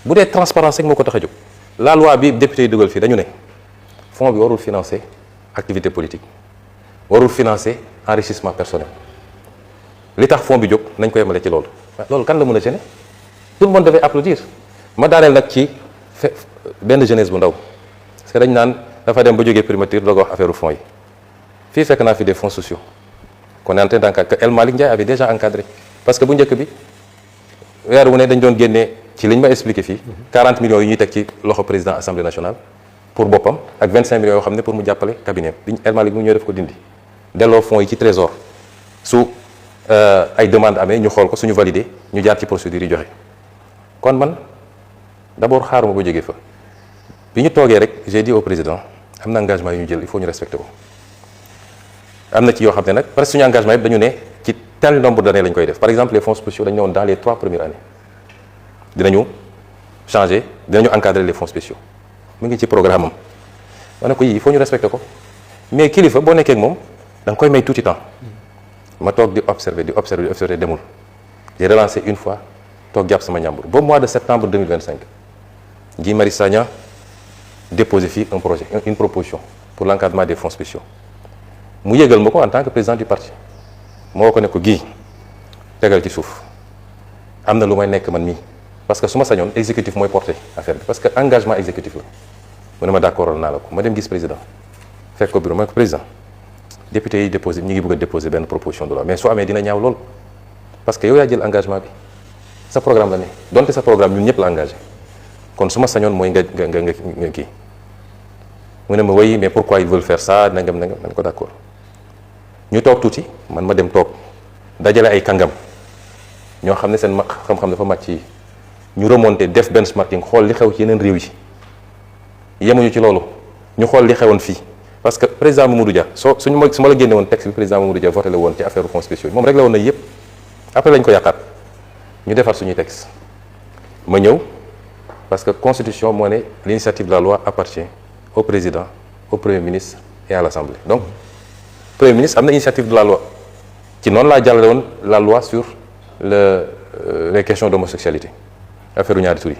bu dee transparence rek moo ko tax a jóg la loi bi député yi dugal fii dañu ne fonds bi warul financer activité politique warul financer enrichissement personnel li tax fonds bi jóg nañ ko yemale ci loolu loolu kan la mën a gêner tout le monde devait applaudir ma daaneel nag ci benn jeunesse bu ndaw parce que dañ naan dafa dem ba jógee primature doog a wax affaire fonds yi fii fekk naa fi des fonds sociaux qu'on est en train d'encadrer que El Malick Ndiaye avait déjà encadré parce que bu njëkk bi weer wu ne dañ doon génnee ci liñ ma expliqué fii 40 millions yi ñuy teg ci loxo président assemblée nationale pour boppam ak 25 millions yoo xam ne pour mu jàppale cabinet biñ El Malick mu ñëw def ko dindi delloo fonds yi ci trésor su ay demande amee ñu xool ko suñu validé ñu jaar ci procédure yi joxe kon man d'abord xaaruma ba jógee fa bi ñu toogee rek j'ai dit au président am na engagement yu ñu jël il faut ñu respecter ko am na ci yoo xam ne nag parce que suñu engagement yëpp dañu ne ci tel nombre d'années lañ koy def par exemple les fonds spéciaux dañu ne woon dans les 3 premières années dinañu changer dinañu encadrer les fonds spéciaux mu ngi ci programme am ma ne ko yii il faut ñu respecter ko mais kilifa boo nekkee ak moom da nga koy may tuuti temps ma toog di observer demul j'ai relancé une fois toog jàpp sama ñàmbur ba mois de septembre 2025 Guy Marius Sagna déposé fii un projet une proposition pour l'encadrement des fonds spéciaux mu yëgal ma ko en tant que président du parti moo ko ne ko Guy tegal ci suuf am na lu may nekk man mii parce que su ma sañoon exécutif mooy porté affaire bi parce que engagement exécutif la mu ne ma d'accord naa la ko ma dem gis président fekk ko bureau ma ne ko président député yi déposé ñu ngi bëgg a déposer benn proposition de loi mais soo amee dina ñaaw lool parce que yow yaa jël engagement bi sa programme la ne donte sa programme ñun ñëpp la engagé kon su ma sañoon mooy nga kii mu ne ma oui mais pourquoi ils veulent faire ça nangam ma ne ko d'accord ñu toog tuuti man ma dem toog dajale ay kàngam ñoo xam ne seen xam-xam dafa màcc yi ñu remonté def benchmarking xool li xew ci yeneen réew yi yemuñu ci loolu ñu xool li xewoon fii parce que président Mamadou Dia su ma la génne woon texte bi président Mamadou Dia voté la woon ci affaire fonds spéciaux moom rek la woon na yëpp après lañ ko yàqaat ñu defar suñuy texte ma ñëw parce que constitution moo ne l'initiative de la loi appartient au président au premier ministre et à l'assemblée donc premier ministre am na initiative de la loi ci noonu laa jàllale woon la loi sur les questions d'homosexualité affaire ñaari tur yi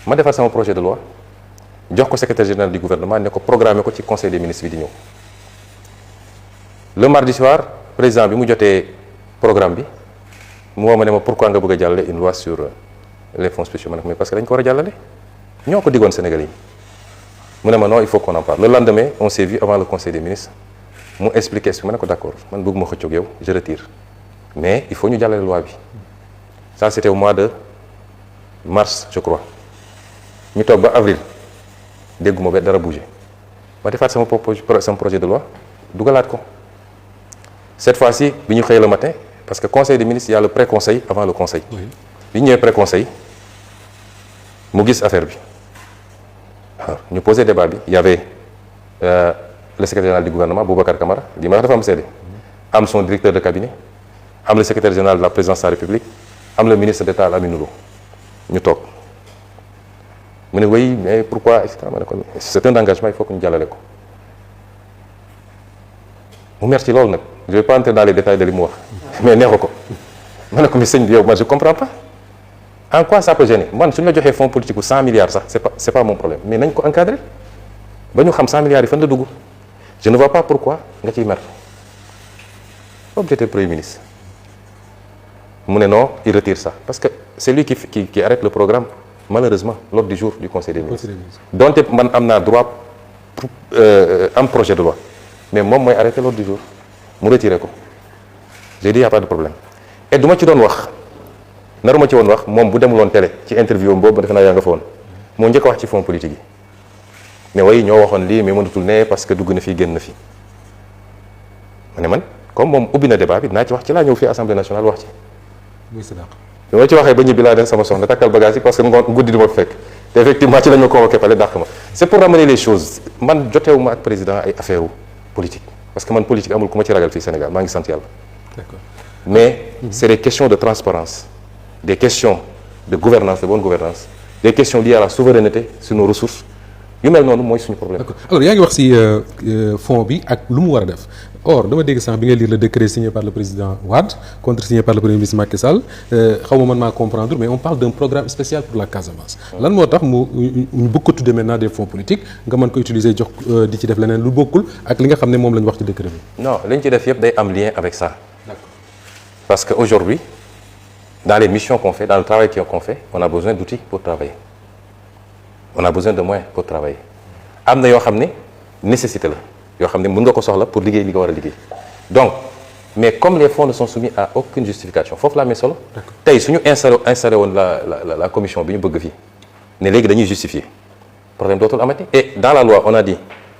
ma defar sama projet de loi jox ko secrétaire général du gouvernement ne ko programmer ko ci conseil des ministres bi di ñëw le mardi soir président bi mu jotee programme bi mu woo ma ne ma pourquoi nga bëgg a jàllale une loi sur les fonds spéciaux ma ne ko mais parce que dañ ko war a jàllale ñoo ko diggoon Sénégalais yi mu ne ma non il faut qu'on en parle le lendemain on s'est vu avant le conseil des ministres mu expliqué ma ne ko d'accord man bëgguma xëccoog yow je retire mais il faut ñu jàllale loi bi ça c'était au mois de mars je crois ñu toog ba avril dégguma ba dara bougé ma defaat sama projet de loi dugalaat ko cette fois-ci bi ñu xëy le matin parce que conseil des ministres il y a le pré-conseil avant le conseil bi ñu ñëwee pré-conseil mu gis affaire bi waaw ñu posé débat bi il y avait le secrétaire général du gouvernement Boubacar Camara li ma wax dafa am seede am son directeur de cabinet am le secrétaire général de la présidence de la République am le ministre d'État Aminou Lo ñu toog mu ne oui mais pourquoi et cetera ma ne ko c'est un engagement il faut que ñu jàllale ko mu mer ci loolu nag je vais pas entrer dans les détails de li mu wax mais neexu ko ma ne ko mais sëñ bi yow man je comprends pas en quoi ça peut gêner man suñu la joxee fonds politique bu 100 milliards sax c'est pas mon problème mais nañ ko encadrer ba ñu xam 100 milliards yi fan la dugg je ne vois pas pourquoi nga ciy mer boobu j'étais premier ministre mu ne non il retire ça parce que c'est lui qui arrête le programme malheureusement l'ordre du jour du conseil des ministres donte man am naa droit am projet de loi mais moom mooy arrêter l'ordre du jour mu retiré ko j'ai dit y a pas de problème et du ma ci doon wax naruma ci woon wax moom bu demuloon télé ci interview boobu defe naa yaa nga fa woon moo njëkk a wax ci fonds politique yi ne way ñoo waxoon lii mais mënatul ne parce que dugg na fii génn na fii ma ne man comme moom ubbi na débat bi dinaa ci wax ci laa ñëw fii assemblée nationale wax ci. muy si dàq. bi ma ci waxee ba ñibbi laa dem sama soxna takkal bagage yi parce que ngoon guddi du ma fekk te effectivement ci la ñu ma convoqué pale dàq ma c'est pour ramener les choses man jotewuma ak président ay affaire politique parce que man politique amul ku ma ci ragal fii Sénégal maa ngi sant yàlla. D'accord. Mais c'est des questions de transparence, des questions de gouvernance, de bonne gouvernance, des questions liées à la souveraineté sur nos ressources yu mel noonu mooy suñu problème. D'accord. Alors yaa ngi wax ci fonds bi ak lu mu war a def or dama dégg sax bi nga lire le décret signé par le président Wade contresigné par le premier ministre Macky Sall xaw ma mën maa comprendre mais on parle d'un programme spécial pour la Casamance. lan moo tax ñu bëgg ko tuddee maintenant des fonds politiques nga mën ko utiliser jox di ci def leneen lu bokkul ak li nga xam ne moom la ñu wax ci décret bi. Non li ñu ci def yëpp day am lien avec ça. D'accord. Parce qu'aujourd'hui, dans les missions qu'on fait, dans le travail qu'on fait, on a besoin d'outils pour travailler. On a besoin de moyens pour travailler. am na yoo xam ne nécessité la yoo xam ne mën nga ko soxla pour liggéey li nga war a liggéey donc mais comme les fonds ne sont soumis à aucune justification foofu la amee solo. tey suñu installé woon la commission bi ñu bëgg fii ne léegi dañuy justifier problème dootul amati. et dans la loi on a dit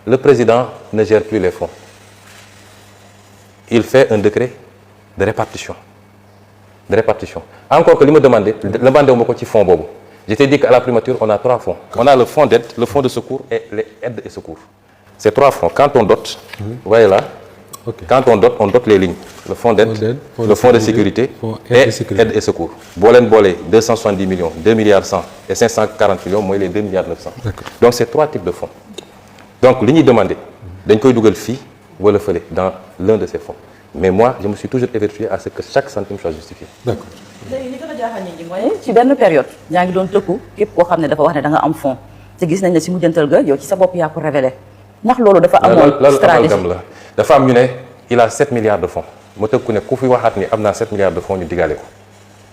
le président ne gère plus les fonds il fait un décret de répartition encore que li ma demandé wu ma ko ci fonds boobu je t'ai dit qu'à la primature on a 3 fonds on a le fonds d'aide le fonds de secours et les aides et secours ces 3 fonds quand on dote vous voyez là quand on dote les lignes le fonds d'aide le fonds de sécurité et aide et secours boo leen boolee 270 millions 2 milliards 100 et 540 millions mooy les 2 milliards 900 donc c'est 3 types de fonds donc li ñuy demandé dañ koy dugal fii wala fële dans l'un de ces fonds mais moi je me suis toujours évertué à ce que chaque centime soit justifié. D'accord. léegi li gën a jaaxal nit ñi mooy ci benn période yaa ngi doon tëkku képp koo xam ne dafa wax ne da nga am fond te gis nañ ne si mujjantal ga yow ci sa bopp yaa ko révélé ndax loolu dafa amoon stratégie la dafa am ñu ne il a 7 milliards de fonds ma tëkku ne ku fi waxaat ni am naa 7 milliards de fonds ñu digale ko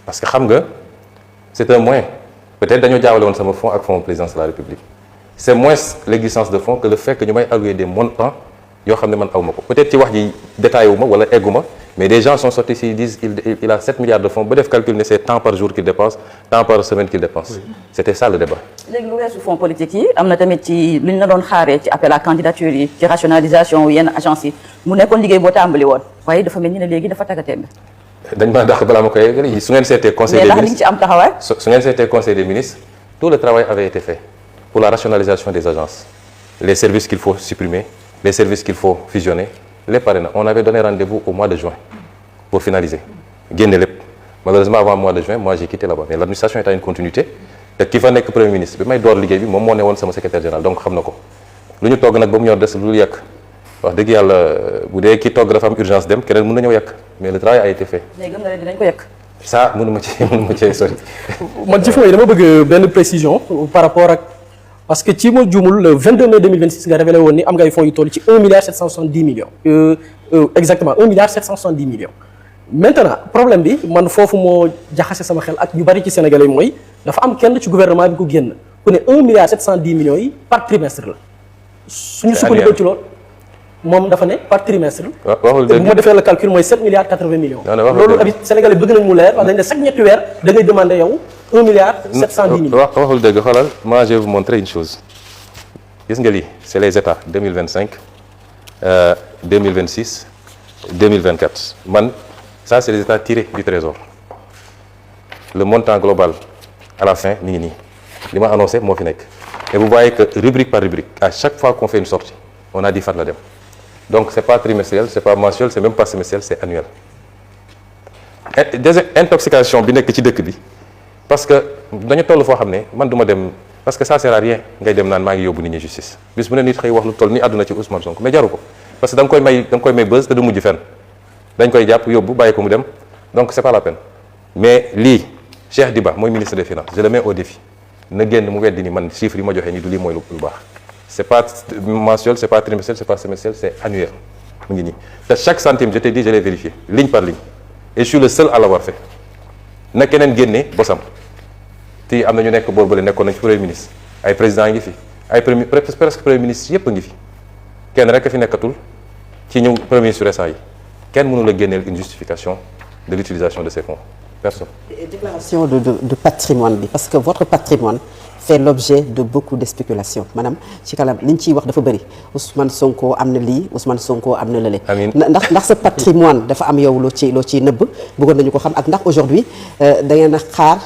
parce que xam nga c'est un moyen peut-être dañoo jaawale woon sama fonds ak fonds présidence de la République c'est moins l'existence de fonds que le fait que ñu may allouer des montants yoo xam ne man aw ma ko peut-être ci wax ji détaillé wu ma wala eggu ma mais des gens sont sortis ici ils disent il a 7 milliards de fonds ba def calcul ne c'est tant par jour qu'il dépense tant par semaine qu'il dépense. Oui. C'était ça le débat. léegi lu weesu fonds politique yi am na tamit ci lu ñu la doon xaaree ci appel à candidature yi ci rationalisation yenn agence yi mu nekkoon liggéey boo tàmbali woon waaye dafa mel ni ne léegi dafa taggatémbe. dañ maa dàq balaa ma koy yeggali su ngeen seetee conseil des ministres mais ndax li nga ci am taxawaay. su ngeen seetee conseil des ministres tout le travail avait été fait pour la rationalisation des agences les services qu'il faut supprimer les services qu'il faut fusionner lépp pare na on avait donné rendez-vous au mois de juin pour finaliser génne lépp malheureusement avant le mois de juin moi j'ai quitté là-bas mais l'administration est à une continuité te ki fa nekk premier ministre bi may door liggéey bi moom moo ne woon sama secrétaire général donc xam na ko lu ñu togg nag ba mu ñor des lu yàq wax dëgg yàlla bu dee ki togg dafa am urgence dem keneen mën na ñëw yàq mais le travail a été fait. mais gëm nga ne dinañ ko yàq. ça mënuma ci sori. man ci fooy dama bëgg benn précision par rapport ak parce que ci ma juumul le 22 mai 2026 nga révélé woon ni am nga ay fonds yu toll ci 1 milliard 770 millions. Exactement 1 milliard 770 millions. Maintenant problème bi man foofu moo jaxase sama xel ak ñu bari ci Sénégalais mooy dafa am kenn ci gouvernement bi ko génn ku ne 1 milliard 710 millions yi par trimestre la. suñu sukkandikoo ci loolu moom dafa ne par trimestre. waxul dëgg bu ma defee le calcul mooy 7 milliards 80 millions. waxul loolu tamit Sénégalais bëgg nañ mu leer wax nañ ne chaque ñetti weer da ngay demander yow 1 milliard 710 millions. waxul dëgg xoolal moi je vais vous montrer une chose gis nga lii c'est les états 2025 2026 2024 man. Ça, c'est les états tirés du trésor. Le montant global, à la fin, mi ngi nii li ma annoncé moo fi nekk. Et vous voyez que rubrique par rubrique, à chaque fois qu'on fait une sortie, on a dit fan la dem. Donc, c'est pas trimestriel, c'est pas mensuel, c'est même pas semestriel, c'est annuel. Intoxication bi nekk ci dëkk bi parce que dañu toll foo xam ne man du ma dem parce que ça sert à rien ngay dem naan maa ngi yóbbu nit ñi justice bis bu ne nit xëy wax lu toll ni àdduna ci Ousmane Sonko mais jaru ko parce que da nga koy may buzz te du mujj fenn. dañ koy jàpp yóbbu bàyyi ko mu dem donc c'est pas la peine mais lii Cheikh Diba mooy ministre des finances je le mets au défi na génn mu weddi ni man chiffre yi ma joxe nii du lii mooy lu baax c'est pas mensuel c'est pas trimestriel c'est pas semestriel c'est annuel mu ngi nii te chaque centime je t'ai dit je l'ai vérifié ligne par ligne et je suis le seul à l'avoir fait na keneen génne bosam te am na ñu nekk boobu la nekkoon nañ fi premier ministre ay président ngi fi ay presque premier ministre yépp a ngi fi kenn rek a fi nekkatul ci ñëw premier ministre récent yi kenn mënu la génneel une justification de l'utilisation de ces fonds personne. Déclaration de patrimoine bi parce que votre patrimoine fait l'objet de beaucoup de spéculations maanaam ci kanam li ñu ciy wax dafa bëri Ousmane Sonko am na lii Ousmane Sonko am na lële. amiin ndax sa patrimoine dafa am yow loo ciy nëbb bëggoon nañu ko xam ak ndax aujourd'hui da ngeen a xaar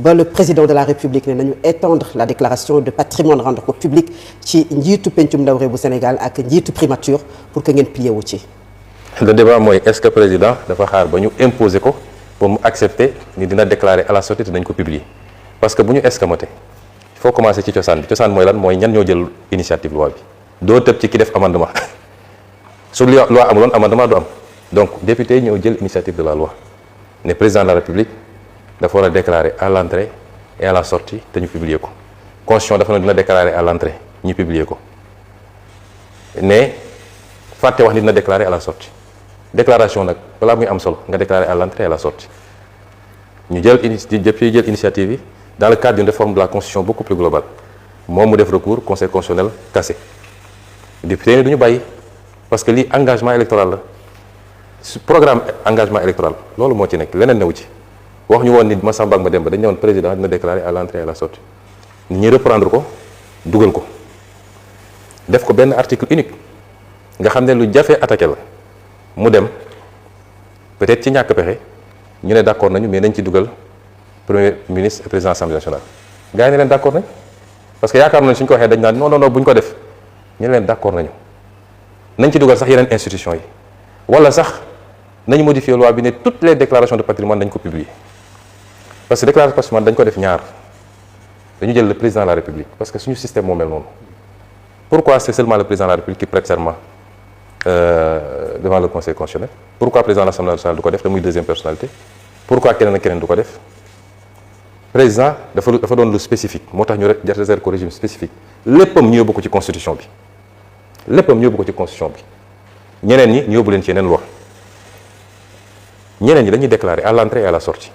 ba le président de la République ne nañu étendre la déclaration de patrimoine rendre ko public ci njiitu pencum ndaw réew bu Sénégal ak njiitu primature pour que ngeen plié wu ci. le débat mooy est-ce que président dafa xaar ba ñu imposer ko pour mu accepter ni dina déclarer à la sortie te dañ ko publier parce que bu ñu escamoté il faut commencer ci cosaan bi cosaan mooy lan mooy ñan ñoo jël initiative loi bi doo tëb ci ki def amendement su loi amuloon amendement du am donc député yi ñoo jël initiative de la loi ne président de la République dafa war a déclarer à l'entrée et à la sortie te ñu publier ko constitution dafa ne dina déclarer à l'entrée ñu publier ko ne fàtte wax ni dina déclarer à la sortie déclaration nag balaa muy am solo nga déclarer à l'entrée et à la sortie ñu jël initiative yi dans le cadre d'une réforme de la constitution beaucoup plus globale moom mu def recours conseil constitutionnel cassé député ni du ñu bàyyi parce que lii engagement électoral la su programme engagement électoral loolu moo ci nekk leneen newu ci wax ñu woon ni Massamba ak Mademba dañ ne woon président dina déclarer à l'entrée et à la sortie ñi reprendre ko dugal ko def ko benn article unique nga xam ne lu jafee attaqué la mu dem peut-être ci ñàkk pexe ñu ne d'accord nañu mais nañ ci dugal premier ministre et président assemblée nationale gars yi ne leen d'accord nañ parce que yaakaar nañ suñ ko waxee dañ naan non non non bu ñu ko def ñu ne leen d'accord nañu nañ ci dugal sax yeneen institutions yi wala sax nañu modifier loi bi ne toutes les déclarations de patrimoine dañ ko publier parce que déclaration de patrimoine dañ ko def ñaar dañu jël le président de la République parce que suñu système moo mel noonu pourquoi c'est seulement le président de la République qui prête serment devant le conseil constitutionnel pourquoi président de l'Assemblée nationale du ko def te muy deuxième personnalité pourquoi keneen ak keneen du ko def président dafa doon lu spécifique moo tax ñu réserve ko régime spécifique léppam ñu yóbbu ko ci constitution bi léppam ñu yóbbu ko ci constitution bi ñeneen ñi ñu yóbbu leen ci yeneen loi ñeneen ñi dañuy déclarer à l'entrée et à la sortie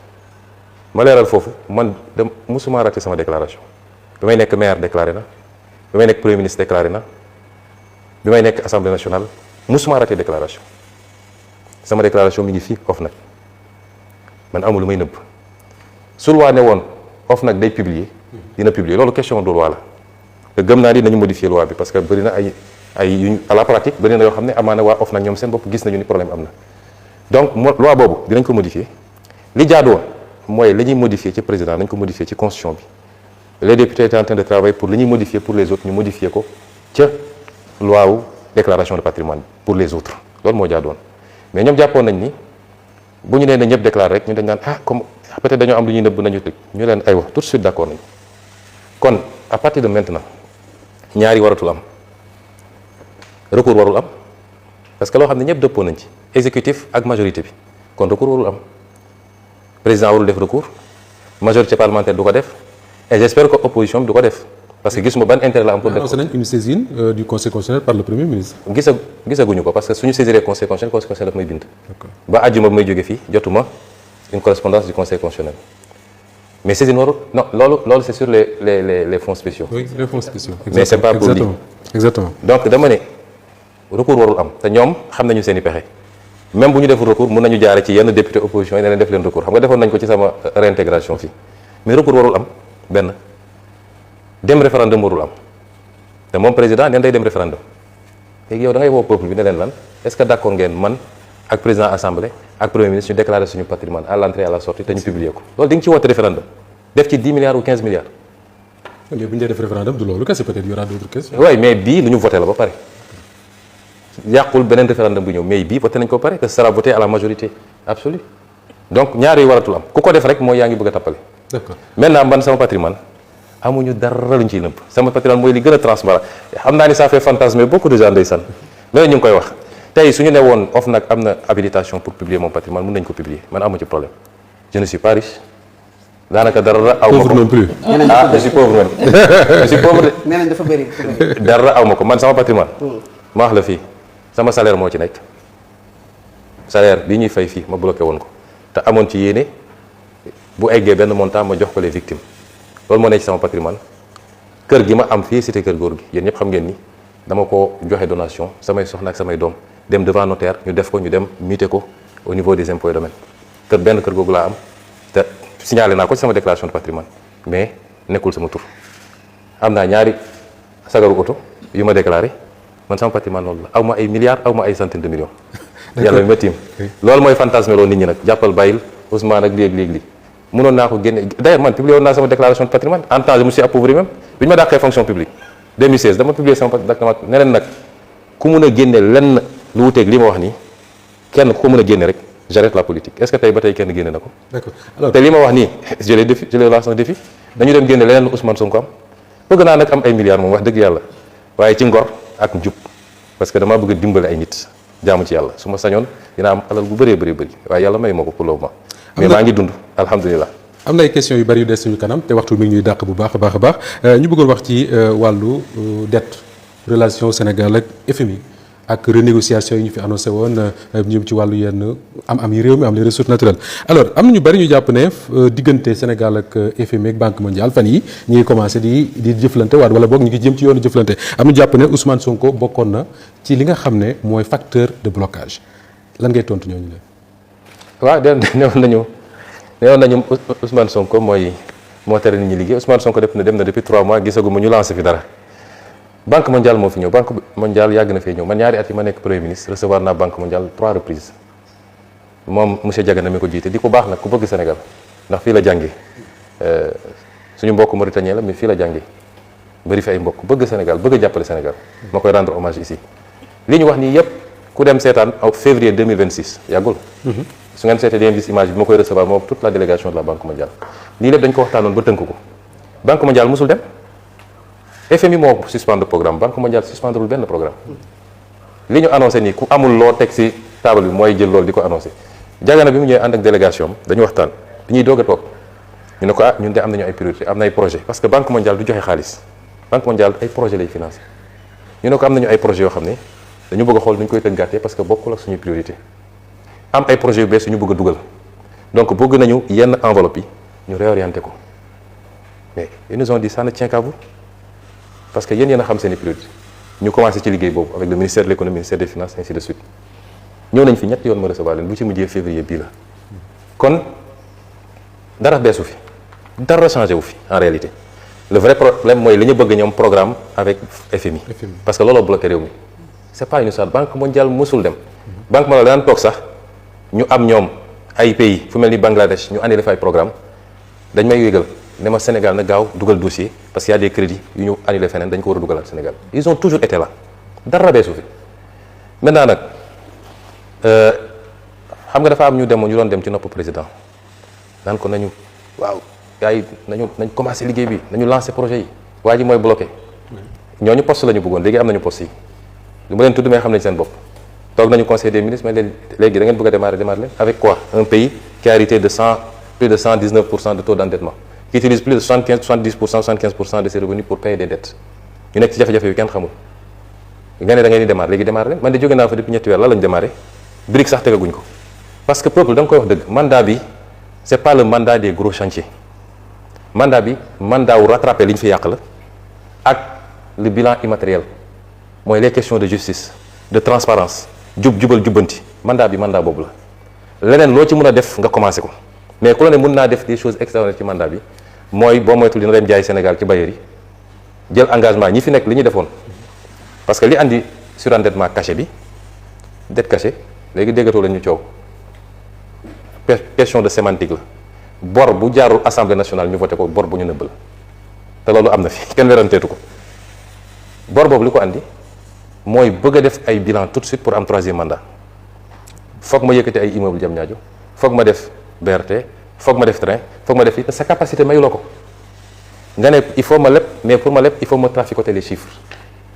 ma leeral foofu man musuma raté sama déclaration bi may nekk maire déclaré na bi may nekk premier ministre déclaré na bi may nekk assemblée nationale musuma raté déclaration sama déclaration mi ngi fii OFNAC man amul lu may nëbb su loi ne woon OFNAC day publier dina publier loolu question de loi la te gëm naa ni nañu modifier loi bi parce que bëri na ay yu à la pratique bëri na yoo xam ne amaana waa OFNAC ñoom seen bopp gis nañu ni problème am na donc loi boobu dinañ ko modifier li jaadu woon mooy la ñuy modifier ci président nañ ko modifier ci constitution bi les députés étaient en train de travailler pour li ñuy modifier pour les autres ñu modifier ko ca loi wu déclaration de patrimoine pour les autres loolu moo jaadu woon mais ñoom jàppoon nañ ni bu ñu nee na ñëpp déclaré rek ñu dañ naan comme peut-être dañoo am lu ñuy nëbb nañu tëj ñu leen ay wax tout de suite d'accord nañu kon à partir de maintenant ñaari waratul am recours warul am parce que loo xam ne ñëpp dëppoo nañ ci exécutif ak majorité bi kon recours warul am président warul def recours majorité parlementaire du ko def et j'espère que opposition bi du ko def parce que gisuma ban intérêt la am pour def nañ une saisine du conseil constitutionnel par le premier ministre. gisaguñu ko parce que suñu saisiree conseil constitutionnel daf may bind. ba àjjuma may jóge fii jotuma une correspondance du conseil constitutionnel mais saisine warul non loolu c'est sur les fonds spéciaux. oui les fonds spéciaux. mais c'est pas pour lii exactement. donc dama ne recours warul am te ñoom xam nañu seen i pexe même bu ñu deful recours mën nañu jaare ci yenn député opposition yi ne leen def leen recours xam nga defoon nañ ko ci sama réintégration fii mais recours warul am benn dem référendum warul am te moom président neen day dem référendum léegi yow da ngay woo peuple bi ne leen lan est-ce que d'accord ngeen man ak président assemblée ak premier ministre ñu déclarer suñu patrimoine à l'entrée et à la sortie te ñu publier ko loolu di nga ci woote référendum def ci 10 milliards ou 15 milliards. mais bu ñu dee def référendum du loolu kese peut-être y aura d'autres questions. oui mais bii lu ñu voté la ba pare yàqul beneen référendum bu ñëw mais bii voté nañ ko ba pare que ce sera voté à la majorité absolue donc ñaar yooyu waratul am ku ko def rek mooy yaa ngi bëgg a tappale. d'accord maintenant man sama patrimoine amuñu dara luñ ciy nëbb sama patrimoine mooy li gën a transparent xam naa ni ça fait fantasmer beaucoup de gens ndeysaan mais ñu ngi koy wax tey suñu ne woon OFNAC am na habilitation pour publier mon patrimoine mën nañ ko publier man amu ci problème je ne suis pas riche daanaka dara aw ma ko pauvre non plus. je suis pauvre man je suis pauvre de nee nañ dafa bëri. dara aw ma ko man sama patrimoine ma wax la fii sama salaire moo ci nekk salaire bi ñuy fay fii ma bloqué woon ko te amoon ci yéene bu eggee benn montant ma jox ko les victimes loolu moo nekk ci sama patrimoine kër gi ma am fii cité kër góor gi yéen ñëpp xam ngeen ni dama ko joxe donation samay soxna ak samay doom dem devant notaire ñu def ko ñu dem muté ko au niveau des impôts et domaines benn kër googu laa am te signalé naa ko ci sama déclaration de patrimoine mais nekkul sama tur am naa ñaari sagaru oto yu ma déclaré man sama patrimoine loolu la aw ma ay milliards aw ma ay centaines de millions. yàlla mi ma tiim loolu mooy fantasme loo nit ñi nag jàppal bàyyil Ousmane ak léegi mënoon naa ko génne d'ailleurs man publié woon naa sama déclaration de patrimoine en temps je me suis appauvri même bi ñu ma dàqee fonction publique 2016 dama publié sama document ne leen nag ku mun a génne lenn lu wuteeg li ma wax nii kenn ku ko mën a génne rek j'arrête la politique est-ce que tey ba tey kenn génne na ko. d'accord alors te li ma wax nii je les lance un défi dañu dem génne leneen lu Ousmane Sonko am bëgg naa nag am ay milliards moom wax dëgg yàlla waaye ci ngor ak njub parce que damaa bëgg a dimbale ay nit jaamu ci yàlla su ma sañoon dina am alal bu bëree bëri waaye yàlla may ma ko pour le moment mais maa ngi dund alhamdulilah. am na ay questions yu bari yu des suñu kanam te waxtu mi ngi ñuy dàq bu baax a baax ñu bëggoon wax ci wàllu dette relation Sénégal ak FMI ak renégociation yi ñu fi annoncé woon ñoom ci wàllu yenn am yi réew mi am les ressources naturelles alors am na ñu bari ñu jàpp ne diggante Sénégal ak FMI ak Banque mondiale fan yi ñu ngi commencé di jëflante waat wala boog ñu ngi jëm ci yoonu jëflante am ñu jàpp ne Ousmane Sonko bokkoon na ci li nga xam ne mooy facteur de blocage lan ngay tontu ñooñu leen. waaw newoon nañu Ousmane Sonko moo tere nit ñi liggéey Ousmane Sonko dem na depuis 3 mois gisaguma ñu lancé fi dara. Banque mondiale moo fi ñëw Banque mondiale yàgg na fee ñëw man ñaari at yi ma nekk premier ministre recevoir naa Banque mondiale 3 reprises moom monsieur Diagana mi ko jiite di ko baax nag ku bëgg Sénégal ndax fii la jàngee suñu mbokk mauritanien la mais fii la jàngee bëri fi ay mbokk bëgg Sénégal bëgg a jàppale Sénégal ma koy rendre hommage ici li ñu wax nii yëpp ku dem seetaan en février 2026 yàggul su ngeen seetee di ngeen gis image bi ma koy recevoir moom toute la délégation de la Banque mondiale lii lépp dañ ko waxtaanoon ba tënk ko Banque mondiale mosul dem FMI moo suspendre programme Banque mondiale suspendrewul benn programme li ñu annoncé nii ku amul loo teg ci table bi mooy jël loolu di ko annoncé Diagana bi mu ñëwee ànd ak délégation dañu waxtaan bi ñuy doog a toog ñu ne ko ñun de am nañu ay priorité am na ay projet parce que Banque mondiale du joxe xaalis Banque mondiale ay projet lay financé ñu ne ko am nañu ay projets yoo xam ne dañu bëgg a xool nu ñu koy tëggaatee parce que bokkul ak suñuy priorité am ay projets yu bees yu ñu bëgg a dugal donc bëgg nañu yenn enveloppe yi ñu réorienté ko mais ils nous ont dit ça ne tient qu'à vous parce que yéen a xam seen i priorité ñu commencé ci liggéey boobu avec le ministère de l'économie ministère des finances ainsi de suite ñëw nañ fi ñetti yoon ma recevoir leen bu ci mujjee février bii la kon dara beesu fi dara changé wu fi en réalité le vrai problème mooy li ñu bëgg ñoom programme avec FMI parce que looloo bloqué réew mi c'est pas une histoire Banque mondiale mosul dem Banque mondiale daan toog sax ñu am ñoom ay pays fu mel ni Bangladesh ñu annulé fa ay programme dañ may yégal ne ma Sénégal na gaaw dugal dossier parce qu'il y a des crédits yu ñu annulé feneen dañ ko war a dugalaat Sénégal ils ont toujours été là dara beesu fi maintenant nag xam nga dafa am ñu doon dem ci nopp président naan ko nañu waaw yaay nañ commencé liggéey bi nañu lancé projet yi waa ji mooy bloqué ñooñu poste la ñu bëggoon léegi am nañu poste yi lu ma leen tudd mais xam nañ seen bopp toog nañu conseil des ministres mais léegi da ngeen bëgg a démarrer leen avec quoi un pays qui a hérité de plus de 119% de taux d'endettement qui utilise plus de 75% de ses revenus pour payer des dettes ñu nekk ci jafe-jafe yu kenn xamul nga ne da ngeen di démarrer léegi démarrer leen man de jóge naa fa depuis ñetti weer la lañu démarrer brique sax tegaguñ ko parce que peuple da nga koy wax dëgg mandat bi c'est pas le mandat des gros chantiers mandat bi mandat wu rattraper li ñu fi yàq la ak le bilan immatériel mooy les questions de justice de transparence jubal jubbanti mandat bi mandat boobu la leneen loo ci mën a def nga commencé ko mais ku la ne mën naa def des choses extraordinaires ci mandat bi mooy boo moytul dina dem jaay Sénégal ci bailleurs yi jël engagement ñi fi nekk li ñu defoon parce que li andi surendettement caché bi dette cachée léegi déggatoo la ñu coow question de sémantique la bor bu jaarul assemblée nationale ñu voté ko bor bu ñu nëbbal te loolu am na fi kenn weranteetu ko bor boobu li ko andi mooy bëgg a def ay bilan tout de suite pour am 3e mandat foog ma yëkkati ay immeuble jam ñaajo foog ma def BRT foog ma def train foog ma def sa capacité mayuloo ko nga ne il faut ma leb mais pour ma leb il faut ma traficoter les chiffres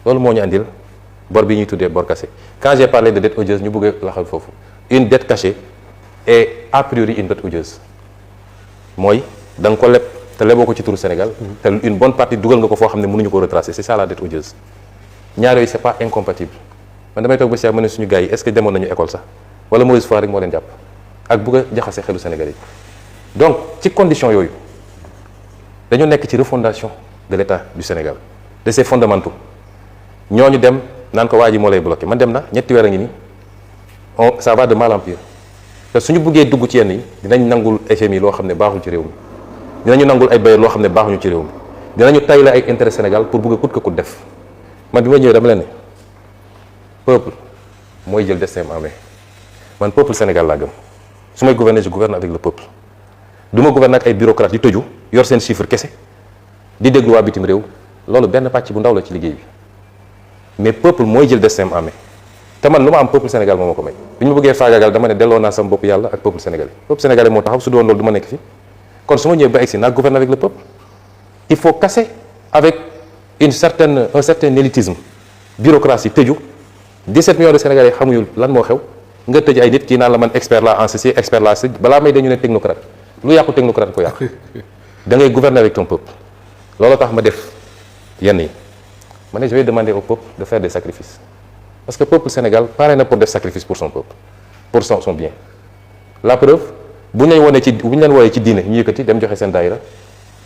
loolu moo ñu andil bor bi ñuy tuddee bor cassé quand j'ai parlé de dette odieuse ñu bëgg a laxal foofu une dette cachée est a priori une dette odieuse mooy da nga ko leb te leboo ko ci turu Sénégal te une bonne partie dugal nga ko foo xam ne mënuñu ko retracer c'est ça la dette odieuse ñaar yooyu c'est pas incompatible man damay toog ba si ma ne suñu gars yi est-ce que demoon nañu école sax wala mauvaise foi rek moo leen jàpp ak bëgg a jaxase xelu Sénégal yi donc ci condition yooyu dañoo nekk ci refondation de l'État du Sénégal de ses fondamentaux ñooñu dem naan ko waa ji moo lay bloqué man dem na ñetti weer a ngi nii ça va de mal en pire te suñu buggee dugg ci yenn yi dinañ nangul FMI loo xam ne baaxul ci réew mi dinañu nangul ay bailleurs loo xam ne baaxuñu ci réew mi dinañu tay la ay intérêt Sénégal pour bëgg a coûte que coûte def man bi ma ñëwee dama leen ne peuple mooy jël destin en main man peuple Sénégal laa gëm su may gouverner je gouverne avec le peuple du ma gouverner ak ay bureaucrates di tëju yor seen chiffre kese di déglu waa bitim réew loolu benn pàcc bu ndaw la ci liggéey bi mais peuple mooy jël destin en main te man lu ma am peuple Sénégal moo ma ko may bi ñu ma bëggee faagaagal dama ne delloo naa sama bopp yàlla ak peuple sénégalais moo taxaw su doon loolu du ma nekk fi kon su ma ñëwee ba egsi naa gouverner avec le peuple il faut casser avec un certain élitisme bureaucratie tëju 17 millions de Sénégalais xamuñu lan moo xew nga tëj ay nit kii naan la man expert la en ceci expert la balaa may dañu ne technocrate lu yàqu technocrate ko yàq da ngay gouverner avec ton peuple loolu tax ma def yenn yi ma ne je vais demander au peuple de faire des sacrifices parce que peuple Sénégal pare na pour def sacrifice pour son peuple pour son bien la preuve bu ñu leen wooyee ci diine ñu yëkkati dem joxe seen daayira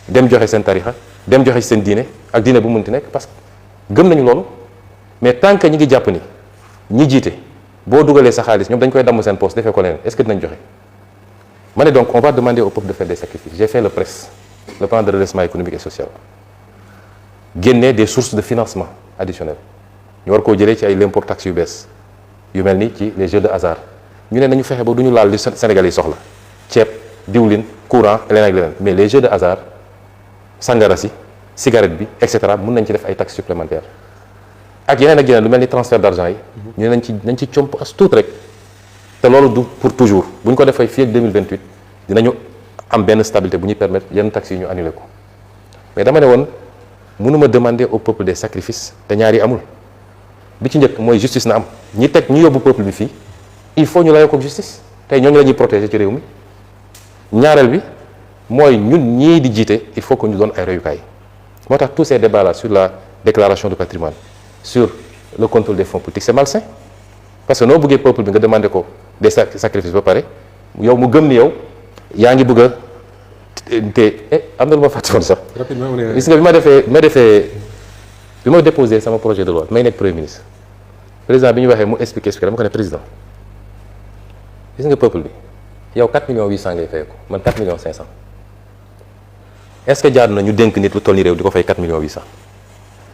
dem joxe seen tarixa dem joxe seen diine ak diine bu mënti nekk parce que gëm nañu loolu mais tant que ñi ngi jàpp ni ñi jiite boo dugalee sa xaalis ñoom dañ koy damm seen poste defee ko leneen est-ce que dinañ joxe ma ne donc on va demander au peuple de faire des sacrifices j'ai fait le PRES le plan de redressement économique et social génne des sources de financement additionnelles ñu war koo jëlee ci ay l'impôt taxe yu bees yu mel ni ci les jeux de hasard ñu ne nañu fexe ba du ñu laal li Sénégal yi soxla ceeb diwlin courant leneen ak leneen mais les jeux de hasard sangara si cigarette bi et cetera mën nañ ci def ay taxes supplémentaires ak yeneen lu mel ni transfert d'argent yi ñu ne nañ ci comp as tuut rek te loolu du pour toujours bu ñu ko defee fii ak 2028 dinañu am benn stabilité bu ñuy permettre yenn taxes yi ñu annuler ko mais dama ne woon mënuma demander au peuple des sacrifices te ñaar yi amul bi ci njëkk mooy justice na am ñu yóbbu peuple bi fii il faut ñu layoo ko justice tey ñooñu la ñuy protéger ci réew mi ñaareel bi mooy ñun ñii di jiite il faut que ñu doon ay royukaay moo tax tous ces débats là sur la déclaration de patrimoine sur le contrôle des fonds politiques c'est malsain parce que noo bëggee peuple bi nga demandé ko des sacrifices ba pare yow mu gëm ni yow yaa ngi bëgg a te am na lu ma fàtte woon sax gis nga bi ma déposé sama projet de loi may nekk premier ministre président bi ñu waxee mu expliqué dama ko ne président gis nga peuple bi yow 4 millions 800 ngay fay ko man 4 millions 500 est-ce que jaadu na ñu dénk nit lu toll ni réew di ko fay 4 millions 800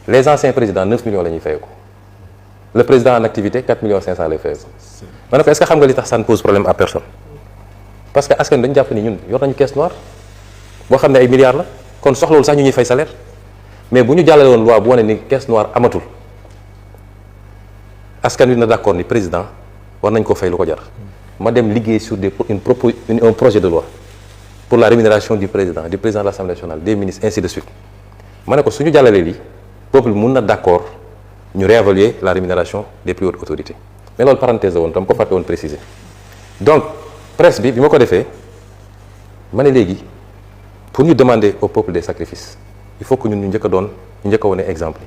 les anciens présidents 9 millions la ñuy fay ko le président en activité 4 millions 500 lay fay ko ma ne ko est-ce que xam nga li tax ça ne pose problème à personne parce que askan dañu jàpp ni ñun yor nañu caisse noire boo xam ne ay milliards la kon soxlawul sax ñu ñuy fay salaire mais bu ñu jàllale woon loi bu wane ni caisse noire amatul askan wi na d'accord ni président war nañ ko fay lu ko jar ma dem liggéey sur un projet de loi pour la rémunération du président de l'Assemblée nationale des ministres ainsi de suite ma ne ko suñu jàllalee lii peuple mun na d'accord ñu réévaluer la rémunération des plus hautes autorités mais loolu parenthèse la woon dama ko fàtte woon préciser donc presse bi ma ko defee ma ne léegi pour ñu demander au peuple des sacrifices il faut que ñun ñu njëkk a wane exemple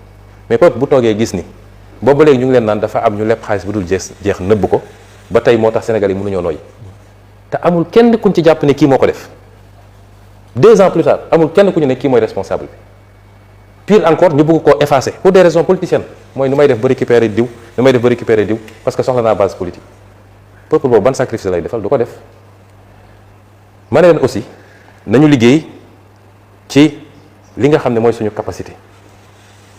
mais peuple bu toogee gis ni boobu ba léegi ñu ngi leen naan dafa am ñu leb xaalis bu dul jeex nëbb ko ba tey moo tax Sénégal yi mënuñoo nooy te amul kenn kuñ ci jàpp ne kii moo ko def 2 ans plus tard amul kenn ku ñu ne kii mooy responsable bi pire encore ñu bëgg koo effacer pour des raisons politiciennes mooy nu may def ba récupérer diw parce que soxla naa base politique peuple boobu ban sacrifice lay defal du ko def ma ne leen aussi nañu liggéey ci li nga xam ne mooy suñu capacité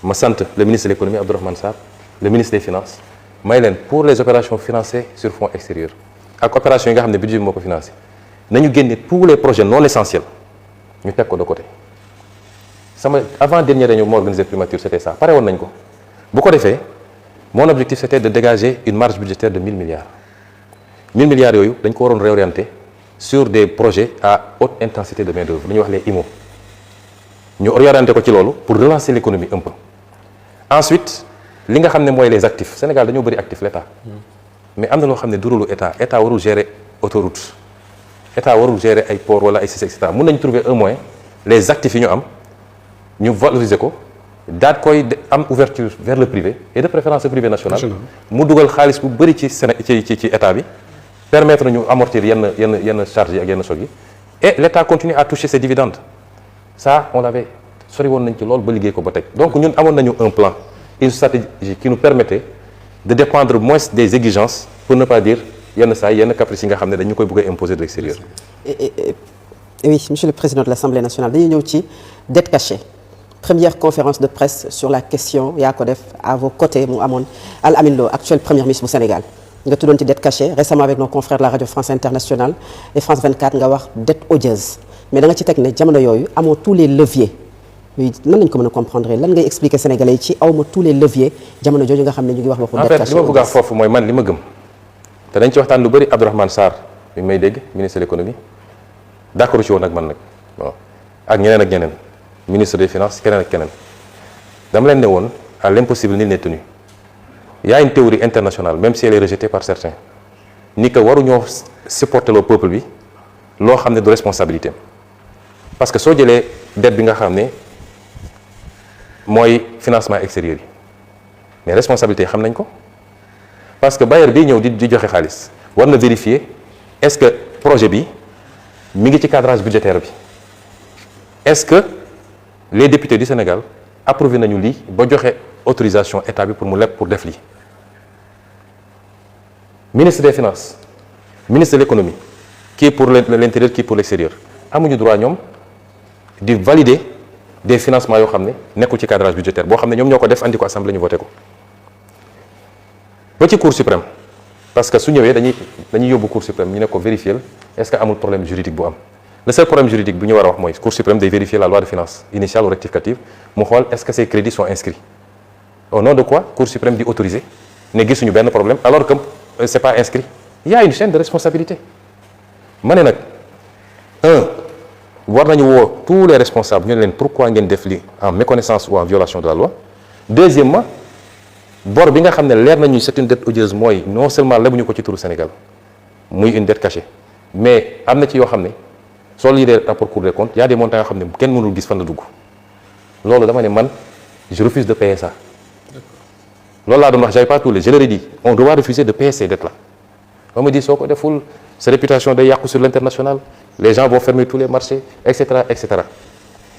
ma sant le ministre de l'économie Abdourahmane Sarr le ministre des finances may leen pour les opérations financées sur fonds extérieurs ak opération yi nga xam ne budget bi moo ko financé nañu génne tous les projets non essentiels ñu teg ko de côté sama avant dernière réunion moo organisé primature c'était ça pare woon nañ ko bu ko defee mon objectif c'était de dégager une marge budgétaire de 1000 milliards 1000 milliards yooyu dañ ko waroon réorienter sur des projets à haute intensité de main d'œuvre lu ñuy wax les IMO ñu orienté ko ci loolu pour relancer l'économie un peu ensuite li nga xam ne mooy les actifs Sénégal dañoo bëri actifs l'État mais am na loo xam ne du rôle état warul gérer autoroute état warul gérer ay port wala ay et cetera mën nañu trouver un moyen les actifs yi ñu am ñu valoriser ko daat koy am ouverture vers le privé et de préférence le privé national mu dugal xaalis bu bëri ci ci état bi permettre ñu amortir yenn charges yi ak yenn chocs yi et l'État continue à toucher ses dividendes ça on l'avait sori woon nañ ci loolu ba liggéey ko ba tey donc ñun amoon nañu un plan une stratégie qui nous permettait de dépendre moins des exigences pour ne pas dire yenn caprices yi nga xam ne dañu koy bëgg a imposer de l'extérieur. Et oui monsieur le président de l'Assemblée nationale dañuy ñëw ci dette cachée première conférence de presse sur la question yaa ko def à vos côtés mu amoon Al Amine Lo actuel premier ministre bu Sénégal nga tuddoon ci dette cachée récemment avec nos confrères de la radio France Internationale et France 24 nga wax dette odieuse mais da nga ci teg ne jamono yooyu amoo tous les leviers yooyu nan lañ ko mën a comprendre lan ngay expliquer Sénégalais yi ci awma tous les leviers jamono jooju nga xam ne ñu ngi wax waxu dette cachée. en fait li ma bëgg a foofu mooy man li ma gëm te dañ ci waxtaan lu bëri Abdourahmane Sarr bi may dégg ministre de l'économie d'accord ci woon ak man nag bon ak ñeneen ministre des finances keneen ak keneen dama leen ne woon à l'impossible nul n'est tenu. Il y a une théorie internationale même si elle est rejetée par certains ni que waruñoo supporter le peuple bi loo xam ne du responsabilité parce que soo jëlee dette bi nga xam ne mooy financement extérieur yi mais responsabilité yi xam nañ ko parce que bailleur bi ñëw di joxe xaalis war na vérifier est-ce que projet bi mi ngi ci cadrage budgétaire bi est-ce que les députés du Sénégal approuvé nañu lii ba joxe autorisation état bi pour mu leb pour def lii ministre des finances ministre de l'économie qui est pour l'intérieur qui est pour l'extérieur amuñu droit ñoom di valider des financements yoo xam ne nekkul ci cadrage budgétaire boo xam ne ñoom ñoo ko def andi ko assemblée ñu voté ko ba ci cour suprême parce que su ñëwee dañuy yóbbu cour suprême ñu ne ko vérifier est-ce que amul problème juridique bu am le seul problème juridique bu ñu war a wax mooy cour suprême day vérifier la loi de finances initiale ou rectificative mu xool est-ce que ces crédits sont inscrits au nom de quoi cour suprême di autoriser ne gisuñu benn problème alors que c'est pas inscrit il y a une chaîne de responsabilité ma ne nag war nañu woo tous les responsables ñu ne leen pourquoi ngeen def li en méconnaissance ou en violation de la loi deuxièmement bor bi nga xam ne leer nañu c'est une dette odieuse mooy non seulement lebuñu ko ci turu Sénégal muy une dette cachée mais am na ci yoo xam ne soo lire rapport Cour des comptes y a des montants yoo xam ne kenn mënul gis fan la dugg loolu dama ne man je refuse de payer ça loolu laa doon wax j'avais pas tous les je leur ai dit on doit refuser de payer ces dettes là on me dit soo ko deful sa réputation day yàqu sur l'international les gens vont fermer tous les marchés etc etc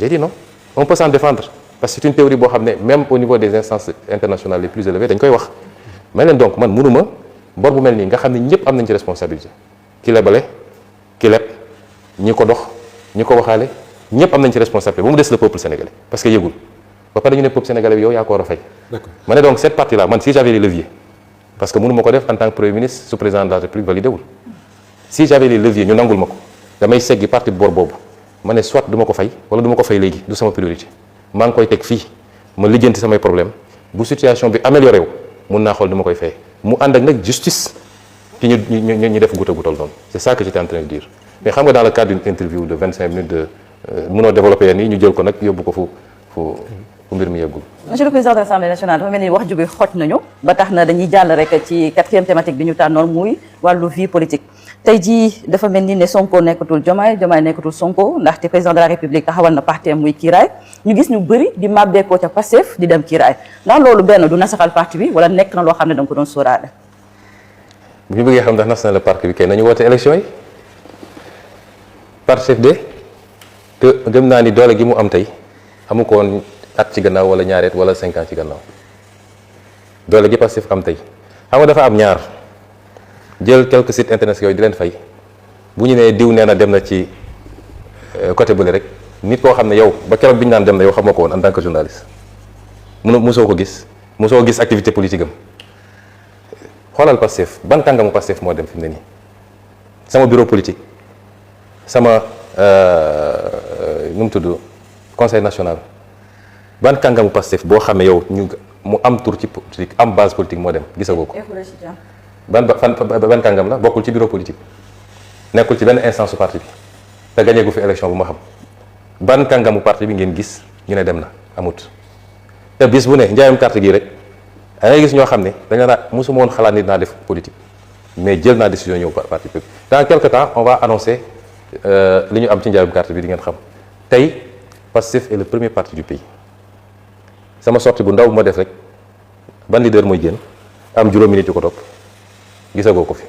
j'ai dit non on peut s'en défendre parce que c'est une théorie boo xam ne même au niveau des instances internationales les plus élevées dañ koy wax mais leen donc man mënuma bor bu mel nii nga xam ne ñëpp am nañ ci responsabilité ki lebale ki leb ñi ko dox ñi ko waxaale ñëpp am nañ ci responsabilité ba mu des le peuple sénégalais parce que yëgul ba pare ñu ne peuple sénégalais bi yow yaa ko war a fay. D'accord. Ma ne donc cette partie là man si j'avais les leviers parce que mënu ma ko def en tant que premier ministre sous président de la République validé wul si j'avais les leviers ñu nangul ma ko damay seggi partie bor boobu ma ne soit du ma ko fay wala du ma ko fay léegi du sama priorité maa ngi koy teg fii ma lijjanti samay problème bu situation bi amélioré wu mun naa xool du ma koy fay mu ànd ak nag justice ci ñu def guuta guutal noonu c'est ça que j'étais en train de dire mais xam nga dans le cadre d'une interview de 25 minutes de mënoo développer yenn yi ñu jël ko nag yóbbu ko fu mbir mi yeggul. Monsieur le président de l'Assemblée nationale dafa mel ni wax ju bi xoj nañu ba tax na dañuy jàll rek ci 4e thématique bi ñu tànnoon muy wàllu vie politique tey jii dafa mel ni ne Sonko nekkatul Diomaye nekkatul Sonko ndaxte président de la République taxawal na parti muy kiiraay ñu gis ñu bëri di màbbeekoo ca Pastef di dem kiiraay ndax loolu benn du nasaxal parti bi wala nekk na loo xam ne da nga ko doon sóoraale. bu ñu bëggee xam ndax nas na la parti bi kay nañu woote élection yi Pastef de te gëm naa ni doole gi mu am tey amu ko woon at ci gannaaw wala ñaareet wala 5 ans ci gannaaw doole gi Pastef am tey xam nga dafa am ñaar jël quelques sites internet yooyu di leen fay bu ñu nee diw nee na dem na ci côté bële rek nit koo xam ne yow ba keroog bi ñu naan dem na yow xamoo ko woon en tant que journaliste mosoo ko gis activité politique am xoolal Pastef ban kàngamu Pastef moo dem fi mu ne nii sama bureau politique sama nu mu tudd conseil national ban kàngamu Pastef boo xamee yow mu am tour ci politique am base politique moo dem gisagoo ko. ban kàngam la bokkul ci bureau politique nekkul ci benn instance su parti bi te gagné gu fi élection bu ma xam ban kàngamu parti bi ngeen gis ñu ne dem na amut te bis bu ne njaayam carte gi rek da ngay gis ñoo xam ne dañu la mosuma woon xalaat nit naa def politique mais jël naa décision ñëw parti bi dans quelque temps on va annoncer li ñu am ci njaayam carte bi di ngeen xam tey Pastef est le premier parti du pays sama sortie bu ndaw bu ma def rek ban leader mooy génn am juróomi nit yu ko topp gisagoo ko fi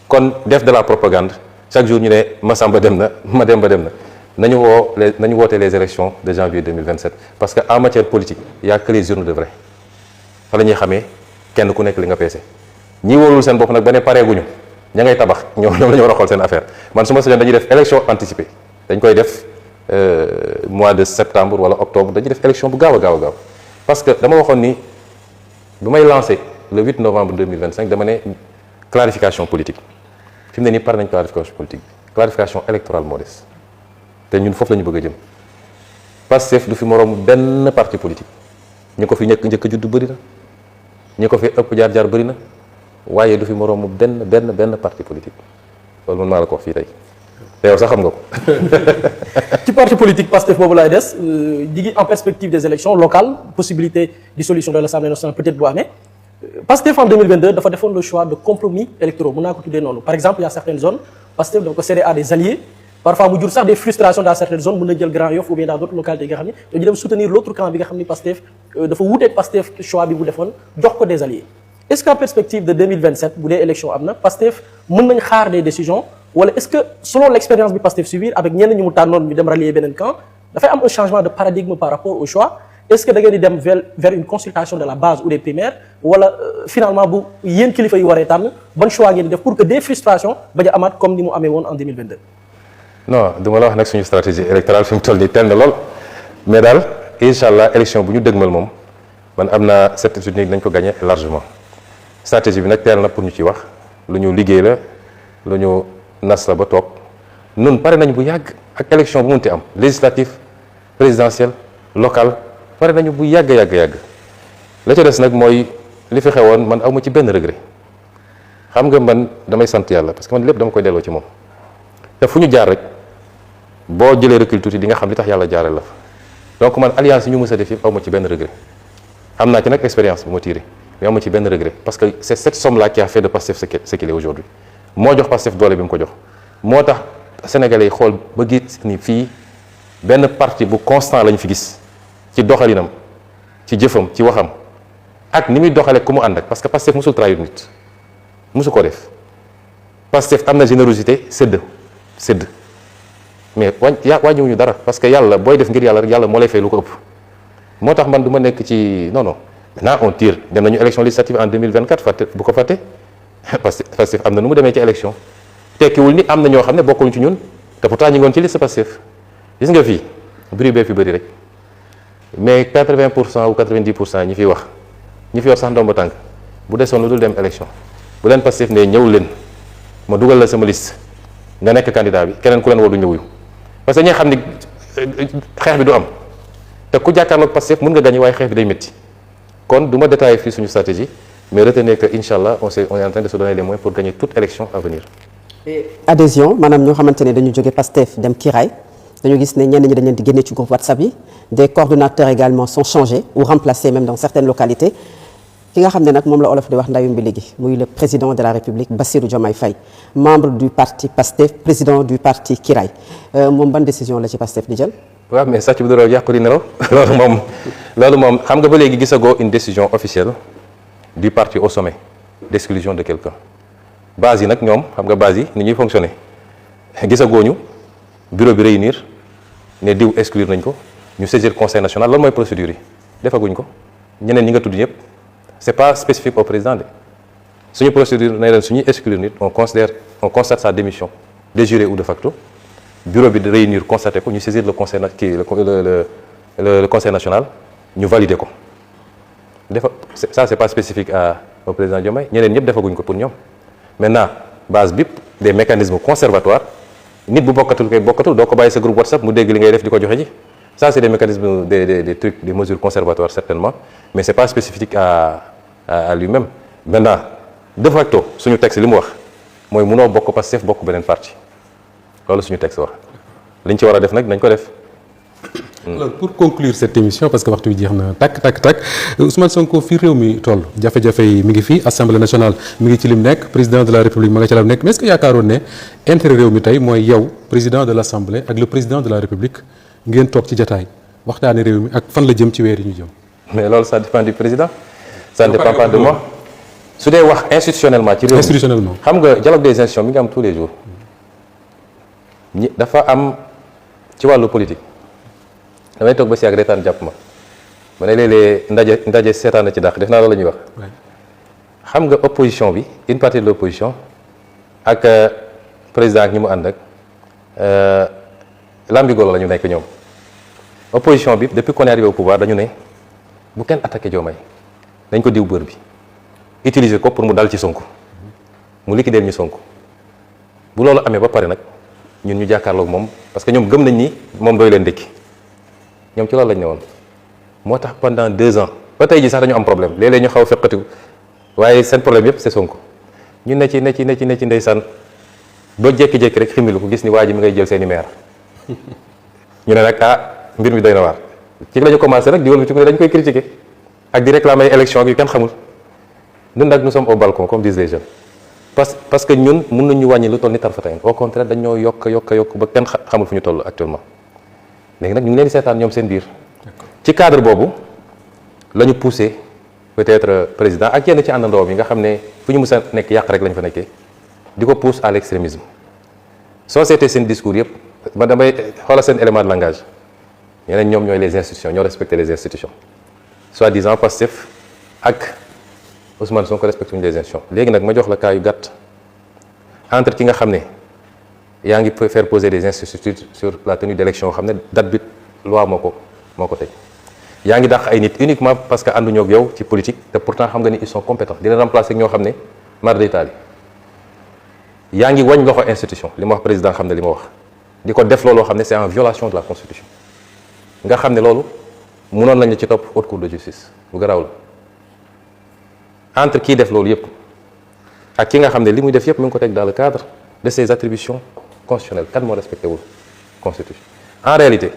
kon def de la propagande chaque jour ñu ne Massamba dem na Mademba dem na nañu woote les élections de janvier 2027 parce que en matière politique il y a que les urnes de vrai fa la ñuy xamee kenn ku nekk li nga peese ñi wóorul seen bopp nag ba ne pareeguñu ña ngay tabax ñoom la ñu war a xool seen affaire man su ma sañoon dañuy def élection anticipée dañ koy def mois de septembre wala octobre dañuy def élection bu gaaw a gaaw parce que dama waxoon ni bu may lancé le 8 novembre 2025 dama ne clarification politique fi mu ne nii pare nañ clarification politique bi clarification électorale moo des te ñun foofu la ñu bëgg a jëm Pastef du fi moroom benn parti politique ñu ko fi njëkk a judd bëri na ñu ko fi ëpp jaar bëri na waaye du fi moroomu benn parti politique loolu man maa la ko wax fii tey te yow sax xam nga ko. ci parti politique Pastef boobu laay des jigi en perspective des élections locales possibilité dissolution de l'Assemblée nationale peut-être bu amee Pastef en 2022 dafa defoon le choix de compromis électoraux mën naa ko tuddee noonu par exemple il y a certaines zones Pastef dafa ko cédé à des alliés parfois mu jur sax des frustrations dans certaines zones mën na jël Grand Yoff ou bien dans d'autres localités yi nga xam ne dañu dem soutenir l'autre camp bi nga xam ni Pastef dafa wuuteeg Pastef choix bi bu defoon jox ko des alliés est-ce qu'en perspective de 2027 bu dee élection am na Pastef mën nañ xaar des décisions wala est-ce que selon l'expérience bi Pastef subir avec ñenn ñu mu tànnoon ñu dem rallier beneen camp dafay am un changement de paradigme par rapport au choix est-ce que da ngeen di dem vers une consultation de la base ou des primaires wala finalement bu yéen kilifa yi waree tànn ban choix ngeen di def pour que des frustrations bañ a amaat comme ni mu amee woon en 2022. non du ma la wax nag suñu stratégie électorale fi mu toll nii teel na lool mais daal incha allah élection bu ñu dëgmal moom man am naa certitude ni dañ ko gagner largement stratégie bi nag teel na pour ñu ci wax lu ñu liggéey la lu ñu nas la ba toog nun pare nañ bu yàgg ak élection bu munti am législative présidentielle locale pare nañu bu yàgg la ca des nag mooy li fi xewoon man awma ci benn regret xam nga man damay sant yàlla parce que man lépp dama koy delloo ci moom te fu ñu jaar rek boo jëlee recul tuuti di nga xam li tax yàlla jaaree la fa donc man alliance yi ñu mës a def yëpp awma ci benn regret am naa ci nag expérience bu ma tiré mais awma ci benn regret parce que c'est cette somme là qui a fait de Pastef ce qu'il est aujourd'hui moo jox Pastef doole bi mu ko jox moo tax sénégalais yi xool ba gis ni fii benn parti bu constant lañu fi gis ci doxalinam ci jëfam ci waxam ak ni muy doxalee ku mu ànd ak parce que Pastef musul trahir nit musu ko def Pastef am na générosité sédd mais wàññiwuñu dara parce que yàlla booy def ngir yàlla rek yàlla moo lay fay lu ko ëpp moo tax man du ma nekk ci non maintenant on tire dem nañu élection législative en 2024 fàtte bu ko fàtte Pastef am na nu mu demee ci élection tekkiwul ni am na ñoo xam ne bokkuñu ci ñun te pourtant ñu ngi woon ci liste Pastef gis nga fii bruit bee fi bëri rek mais 80% ou 90% ñi fiy wax ñi fi yor sax ndomba tànk bu desoon lu dul dem élection bu leen Pastef ne ñëw leen ma dugal la sama liste nga nekk candidat bi keneen ku leen woo du ñëwuyu parce que ñi xam ni xeex bi du am te ku jàkkaarloog Pastef mën nga gagner waaye xeex bi day métti kon du ma détailler fii suñu stratégie mais retenez que incha allah on est en train de se donner les moyens pour gagner toute élection à venir. adhésion maanaam ñoo xamante ne dañu jóge Pastef dem Kiraay dañu gis ne ñenn ñi dañ leen di génne ci groupe WhatsApp yi des coordonnateurs également sont changés ou remplacés même dans certaines localités ki nga xam ne nag moom la olof di wax ndayum bi léegi muy le président de la République Bassirou Diomaye Faye membre du parti Pastef président du parti Kiraay moom ban décision la ci Pastef di jël. waaw mais sàcc bi dara yàqu di nelaw loolu moom xam nga ba léegi gisagoo une décision officielle du parti au sommet d'exclusion de quelqu'un base yi nag ñoom xam nga base yi ni ñuy fonctionner gisagoo ñu bureau bi réunir ne diw exclure nañ ko ñu saisir conseil national loolu mooy procédure yi defaguñ ko ñeneen ñi nga tudd ñëpp c'est pas spécifique au président de suñu procédure ne leen suñuy exclure nit on constate sa démission de juré ou de facto bureau bi de réunir constaté ko ñu saisir le conseil le conseil national ñu valider ko ça c'est pas spécifique au président Diomaye ñeneen ñëpp defaguñ ko pour ñoom maintenant base bi des mécanismes conservatoires nit bu bokkatul koy bokkatul doo ko bàyyi sa groupe WhatsApp mu dégg li ngay def di ko joxe ji ça c'est des mécanismes des trucs des mesures conservatoires certainement mais c'est pas spécifique à lui-même maintenant de facto suñu texte li mu wax mooy munoo bokk Pastef bokk beneen parti loolu suñu texte wax liñ ci war a def nag nañ ko def. alors pour conclure cette émission parce que waxtu bi jeex na takk Ousmane Sonko fii réew mi toll jafe-jafe yi mi ngi fii assemblée nationale mi ngi ci lim nekk président de la république ma nga ci la nekk mais est-ce que yaakaaroon ne intérêt réew mi tey mooy yow président de l'assemblée ak le président de la république ngeen toog ci jataay waxtaane réew mi ak fan la jëm ci weer yi ñu jëm. mais loolu ça dépend du président. ça ne dépend pas de moi. su dee wax institutionnellement ci réew mi institutionnellement xam nga dialogue des institutions mi ngi am tous les jours dafa am ci wàllu politique. damay toog ba si ak reetaan jàpp ma ne léeg-léeg ndaje seetaan na ci dàq def naa loolu la ñuy wax xam nga opposition bi une partie de l'opposition ak président ak ñi mu ànd ak lambigolo la ñu nekk ñoom opposition bi depuis qu'on est arrivé au pouvoir dañu ne bu kenn attaqué Diomaye dañ ko diw bër bi utiliser ko pour mu dal ci Sonko mu liquider ñu Sonko bu loolu amee ba pare nag ñun ñu jàkkaarloog moom parce que ñoom gëm nañ ni moom doy leen dëkki ñoom ci loolu lañ ne woon moo tax pendant 2 ans ba tey ji sax dañu am problème léeg-léeg ñu xaw a fekkatiku waaye seen problème yëpp c'est Sonko ñu ne ci ndeysaan ba jékki-jékki rek ximilu ko gis ni waa ji mi ngay jël seeni maire ñu ne nag mbir mi doy na waar ci la ñu commencé nag di wëlbati ko dañ koy critiquer ak di réclamer ay élection yu kenn xamul ñun nag nous sommes au balcon comme disent les jeunes parce que ñun mën nañu wàññi lu toll ni tarfatayn au contraire dañoo yokk ba kenn xamul fu ñu toll actuellement léegi nag ñu ngi leen di seetaan ñoom seen biir ci cadre boobu la ñu poussé peut-être président ak yenn ci àndandoo yi nga xam ne fu ñu mës a nekk yàq rek la ñu fa nekkee di ko pousse à l'extrémisme soo seetee seen discours yëpp ma damay xoolal seen élément de langage ñeneen ñoom ñooy les institutions ñoo respecté les institutions soi-disant Pastef ak Ousmane Sonko respecté wuñu les institutions léegi nag ma jox la cas yu gàtt entre ki nga xam ne yaa ngi faire poser des incertitudes sur la tenue d'élection yoo xam ne date bi loi moo ko teg yaa ngi dàq ay nit uniquement parce que ànduñoo ak yow ci politique te pourtant xam nga ni ils sont compétents dina remplacer ñoo xam ne mar d'Italie yaa ngi wañ loxo institution li ma wax président xam ne li ma wax di ko def looloo xam ne c'est en violation de la constitution nga xam ne loolu mënoon nañu ci topp haute cour de justice bu garaaw la entre kii def loolu yëpp ak ki nga xam ne li muy def yëpp mu ngi ko teg dans le cadre de ses attributions constitutionnelles kan moo respecté wul constitution en réalité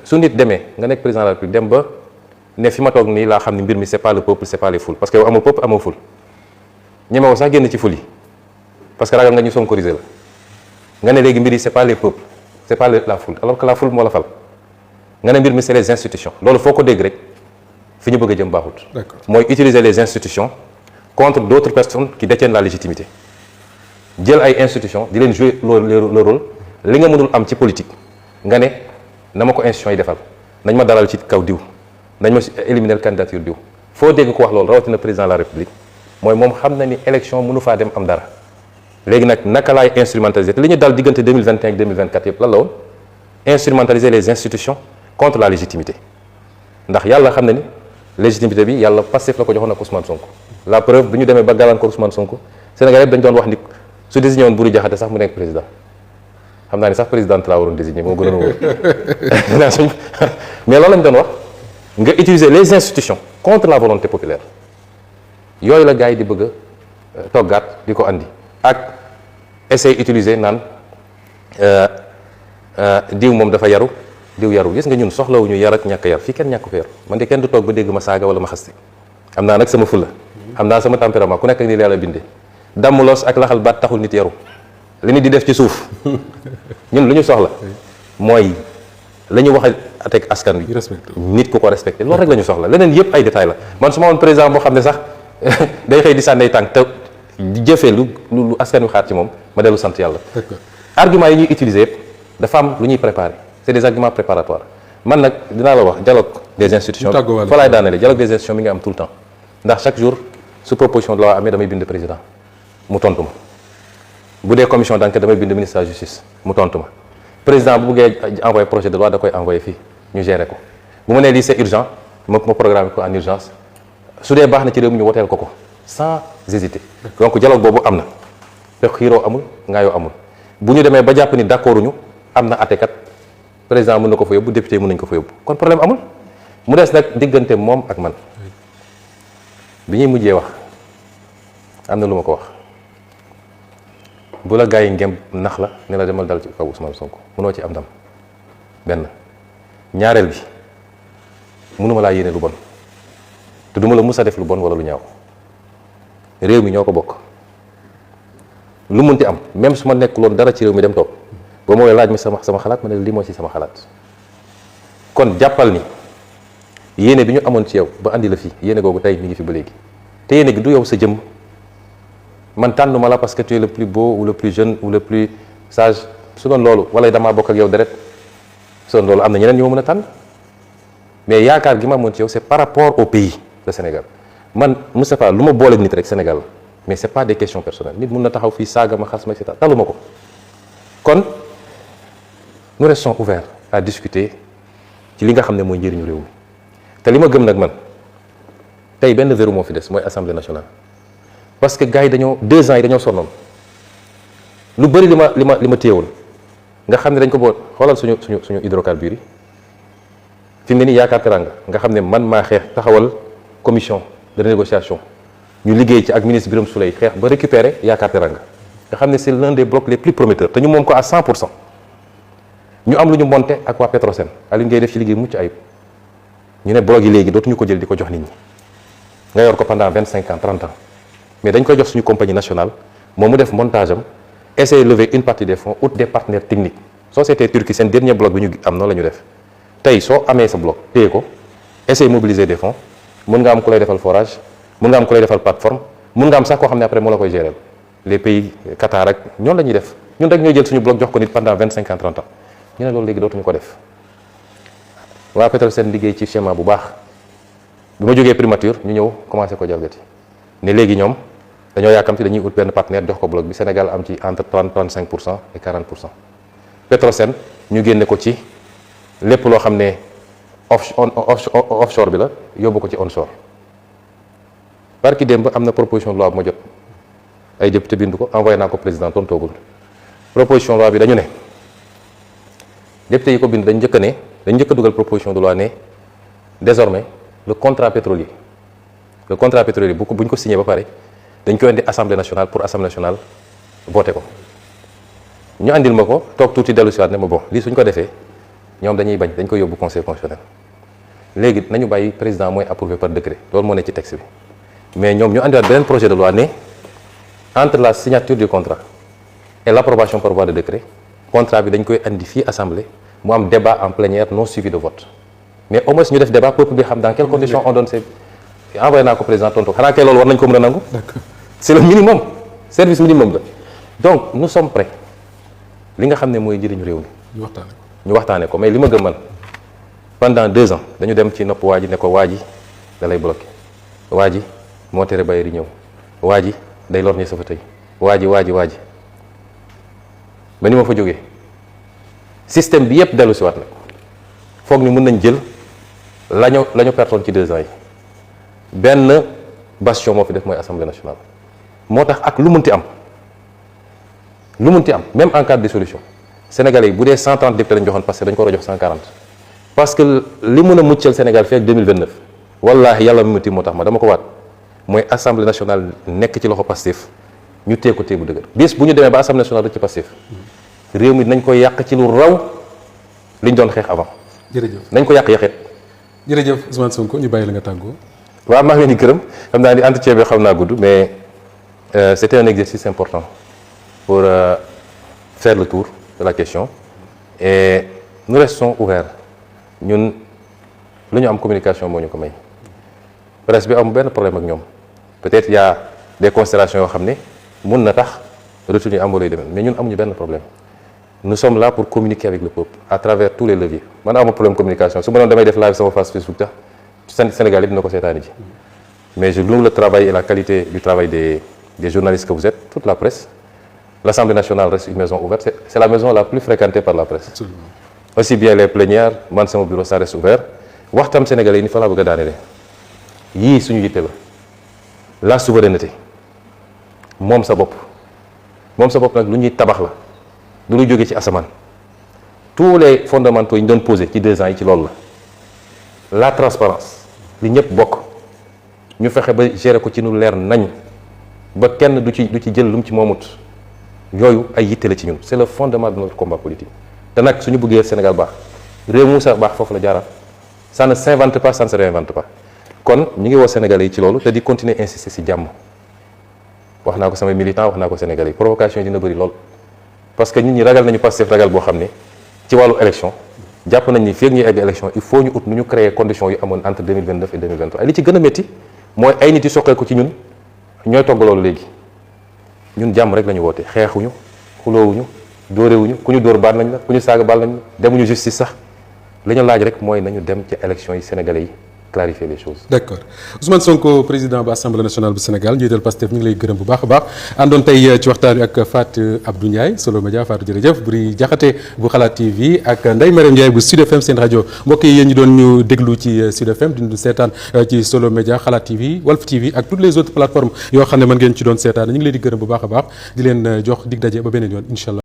su nit demee nga nekk président de la République dem ba ne fi ma toog nii laa xam ne mbir mi c'est pas le peuple c'est pas les foules parce que yow amoo peuple amoo foule ñemewoo sax génn ci foule yi parce que ragal nga ñu sonkoriser la nga ne léegi mbir yi c'est pas les peuples c'est pas la foule alors que la foule moo la fal nga ne mbir mi c'est les institutions loolu foo ko dégg rek fi ñu bëgg a jëm baaxut. D'accord. mooy utiliser les institutions contre d'autres personnes qui détiennent la légitimité jël ay institutions di leen jouer le rôle li nga mënul am ci politique nga ne na ma ko institutions yi defal nañ ma dalal ci kaw diw nañ ma éliminer candidature diw foo dégg ko wax loolu rawatina président de la République mooy moom xam na ni élection mënu faa dem am dara léegi nag naka laay instrumentaliser te li ñu dal diggante 2021 ak 2024 yëpp lan la woon instrumentaliser les institutions contre la légitimité ndax yàlla xam na ni légitimité bi yàlla Pastef la ko joxoon ak Ousmane Sonko la preuve bi ñu demee ba gàllankoor Ousmane Sonko Sénégal yëpp dañ doon wax ni su désigné woon Buri Jaxate sax mu nekk président xam naa ni sax présidente laa waroon désigné moo gënoon wóor mais loolu lañ doon wax nga utiliser les institutions contre la volonté populaire yooyu la gars yi di bëgg a toggaat di ko andi ak essayer utiliser naan diw moom dafa yaru diw yaru gis nga ñun soxlawuñu yar ak ñàkk yar fii kenn ñàkk ko yar man de kenn du toog ba dégg ma saaga wala ma xaste am naa nag sama fulla am naa sama tempérament ku nekk ak ni yàlla bindee damm loos ak laxal baat taxul nit yaru li nit di def ci suuf ñun lu ñu soxla mooy la ñu wax a teg askan wi nit ku ko respecté loolu rek la ñu soxla leneen yëpp ay détails la man su ma woon président boo xam ne sax day xëy di sànni tànk te di jëfee lu askan wi xaar ci moom ma dellu sant yàlla argument yi ñuy utiliser yëpp dafa am lu ñuy préparer c'est des arguments préparatoires man nag dinaa la wax dialogue des institutions fa laay daanele dialogue des institutions mi nga am tout le temps ndax chaque jour su proposition de loi amee damay bind président mu tontu ma bu dee commission d'enquête damay bind ministre de la justice mu tontu ma président bu buggee envoyer projet de loi da koy envoyer fii ñu gérer ko bu ma nee lii c'est urgent ma programme ko en urgence su dee baax na ci réew mi ñu woteel ko sans hésiter donc dialogue boobu am na te xiiroo amul ngaayoo amul bu ñu demee ba jàpp ni d'accord ñu am na àttekat président mën na ko fa yóbbu député mën nañu ko fa yóbbu kon problème amul mu des nag diggante moom ak man bi ñuy mujjee wax am na lu ma ko wax bu la gars yi ngem nax la ne la demal dal ci kaw Ousmane Sonko mënoo ci am ndam benn ñaareel bi mënuma laa yéene lu bon te duma la mus a def lu bon wala lu ñaaw réew mi ñoo ko bokk lu munti am même su ma nekkuloon dara ci réew mi dem toog ba mooy laaj ma sama xalaat ma ne lii moo ci sama xalaat kon jàppal ni yéene bi ñu amoon ci yow ba andi la fii yéene googu tey mi ngi fi ba léegi te yéene gi du yow sa jëmm man tànnuma la parce que tu es le plus beau ou le plus jeune ou le plus sage su doon loolu wala damaa bokk ak yow deret su doon loolu am na ñeneen ñu ma mën a tànn mais yaakaar gi ma amoon ci yow c'est par rapport au pays le Sénégal man Moustapha lu ma booleeg nit rek Sénégal la mais c'est pas des questions personnelles nit mun na taxaw fii saaga ma xas ma et cetera taluma ko kon nous restons ouverts à discuter ci li nga xam ne mooy njëriñu réew mi te li ma gëm nag man tey benn verrou moo fi des mooy assemblée nationale parce que gars yi dañoo 2 ans yi dañoo sonnoon lu bëri li ma téyewoon nga xam ne dañ ko boot xoolal suñu hydrocarbures yi fi mu ne nii yaakaar teranga nga xam ne man maa xeex taxawal commission de négociation ñu liggéey ci ak ministre Birame Souleye xeex ba récupérer yaakaar teranga nga xam ne c'est l'un des blocs les plus prometteurs te ñu moom ko à 100%. ñu am lu ñu monté ak waa Petrosen Aline ngay def ci liggéey mucc ayib ñu ne bloc yi léegi dootuñu ko jël di ko jox nit ñi nga yor ko pendant 25 ans 30 ans mais dañ koy jox suñu compagnie nationale moom mu def montage am essayer lever une partie des fonds out des partenaires techniques société turque seen dernier bloc bi ñu am noonu la ñu def tey soo amee sa bloc téye ko essayer mobiliser des fonds mën nga am ku lay defal forage mën nga am ku lay defal plateforme mën nga am sax koo xam ne après moo la koy gérer les pays Qatar ak ñoonu la ñuy def ñun rek ñooy jël suñu bloc jox ko nit pendant 25 ans 30 ans ñu ne loolu léegi dootuñu ko def waa Petrosen liggéey ci schéma bu baax bi ma jógee primature ñu ñëw commencé ko jalgati ne léegi ñoom dañoo yàkkamti dañuy ut benn partenaire jox ko bloc bi Sénégal am ci entre 30-35% et 40%. Petrosen ñu génne ko ci lépp loo xam ne offshore bi la yóbbu ko ci onshore barki démb am na proposition de loi bu ma jot ay député bindu ko envoyé naa ko président tontoogul proposition de loi bi dañu ne député yi ko bind dañ njëkk a dugal proposition de loi ne désormais le contrat pétrolier bu ñu ko signé ba pare dañ koy indi assemblée nationale pour assemblée nationale voté ko ñu andil ma ko toog tuuti dellu si waat ne ma bon lii suñ ko defee ñoom dañuy bañ dañ koy yóbbu conseil constitutionnel léegi nañu bàyyi président mooy approuvé par décret loolu moo ne ci texte bi mais ñoom ñu andiwaat beneen projet de loi ne entre la signature du contrat et l'approbation par voie de décret contrat bi dañ koy andi fii assemblée mu am débat en plénière non suivi de vote mais au moins ñu def débat peuple bi xam dans quelles conditions on donne ces envoyé naa ko président tontu xanaa kay loolu war nañ ko mën a nangu. c'est le minimum service minimum la donc nous sommes prêts li nga xam ne mooy njëriñu réew mi ñu waxtaane ko mais li ma gëm man pendant 2 ans dañu dem ci nopp waa ji ne ko waa ji da lay bloqué waa ji moo tere bayeer yi ñëw waa ji day lor ñi sa fa tey waa ji ba ni ma fa jógee système bi yépp dellu si waat nag foog ni mën nañ jël la ñu pertoon ci 2 ans yi benn bastion moo fi def mooy assemblée nationale moo tax ak lu mënti am même en cas de dissolution sénégalais yi bu dee 130 députés lañ joxoon parce que dañ ko war a jox 140 parce que li mën a muccal Sénégal fii ak 2029 wallaahi yàlla mi ma tiim moo tax ma dama ko waat mooy assemblée nationale nekk ci loxo Pastef ñu téye ko téye bu dëgër bis bu ñu demee ba assemblée nationale rek ci Pastef réew mi nañ ko yàq ci lu raw liñ doon xeex avant. jërëjëf nañ ko yàq. jërëjëf Ousmane Sonko ñu bàyyi la nga tàggoo. waaw maa ngi leen di gërëm xam naa ni entretien bi xam naa gudd mais c'était un exercice important pour faire le tour de la question et nous restons ouverts ñun lu ñu am communication moo ñu ko may presse bi am benn problème ak ñoom peut-être y a des considérations yoo xam ne mun na tax retenue am lay demee mais ñun amuñu benn problème nous sommes là pour communiquer avec le peuple à travers tous les leviers man amu problème communication su ma doon damay def live sama page Facebook tax Sénégal yëpp dina ko seetaani ji mais je loue le travail et la qualité du travail des journalistes que vous êtes toute la presse l'Assemblée nationale reste une maison ouverte c'est la maison la plus fréquentée par la presse. Absolument. Aussi bien les plénières man sama bureau ça reste ouvert waxtam sénégalais yi ni fa laa bëgg a daanele yii suñu yitte la souveraineté moom sa bopp nag lu ñuy tabax la du lu jóge ci asamaan tous les fondamentaux yi ñu doon posé ci 2 ans yi ci loolu la transparence li ñëpp bokk ñu fexe ba gérer ko ci nu leer nañ ba kenn du ci jël lu mu ci moomut yooyu ay yitte la ci ñun c'est le fondement de notre combat politique te nag suñu bëggee Sénégal baax réew mu sa baax foofu la jaaraat ça ne s'invente pas ça ne se réinvente pas kon ñu ngi woo Sénégalais yi ci loolu te di continuer insister ci jàmm wax naa ko samay militants wax naa ko Sénégalais yi provocation yi dina bëri lool parce que nit ñi ragal nañu Pastef ragal boo xam ne ci wàllu élection jàpp nañ ni fii ak ñuy egg élection il faut ñu ut nu ñu créer conditions yu amoon entre 2029 et 2023 li ci gën a métti mooy ay nit yu soqee ko ci ñun ñooy togg loolu léegi ñun jàmm rek la ñu woote xeexuñu xuloowuñu dóorewuñu ku ñu dóor baal nañ la ku ñu saaga baal nañ la demuñu justice sax li ñu laaj rek mooy nañu dem ci élection yi sénégalais yi clarifier les choses. d'accord Ousmane Sonko président bu assemblée nationale bu Sénégal njiital Pastef ñu ngi lay gërëm bu baax a baax àndoon tey ci waxtaan wi ak Fatou Abdou Ndiaye Solo Média Fatou jërëjëf Buri Jaxate bu Xalaat TV ak Ndeye Mariam Ndiaye bu Sud FM seen rajo mbokk yi yéen ñi doon ñu déglu ci Sud FM di ñu seetaan ci Solo Média Xalaat TV Walf TV ak toutes les autres plateformes yoo xam ne mën ngeen ci doon seetaan ñu ngi leen di gërëm bu baax a baax di leen jox dig daje ba beneen yoon incha allah.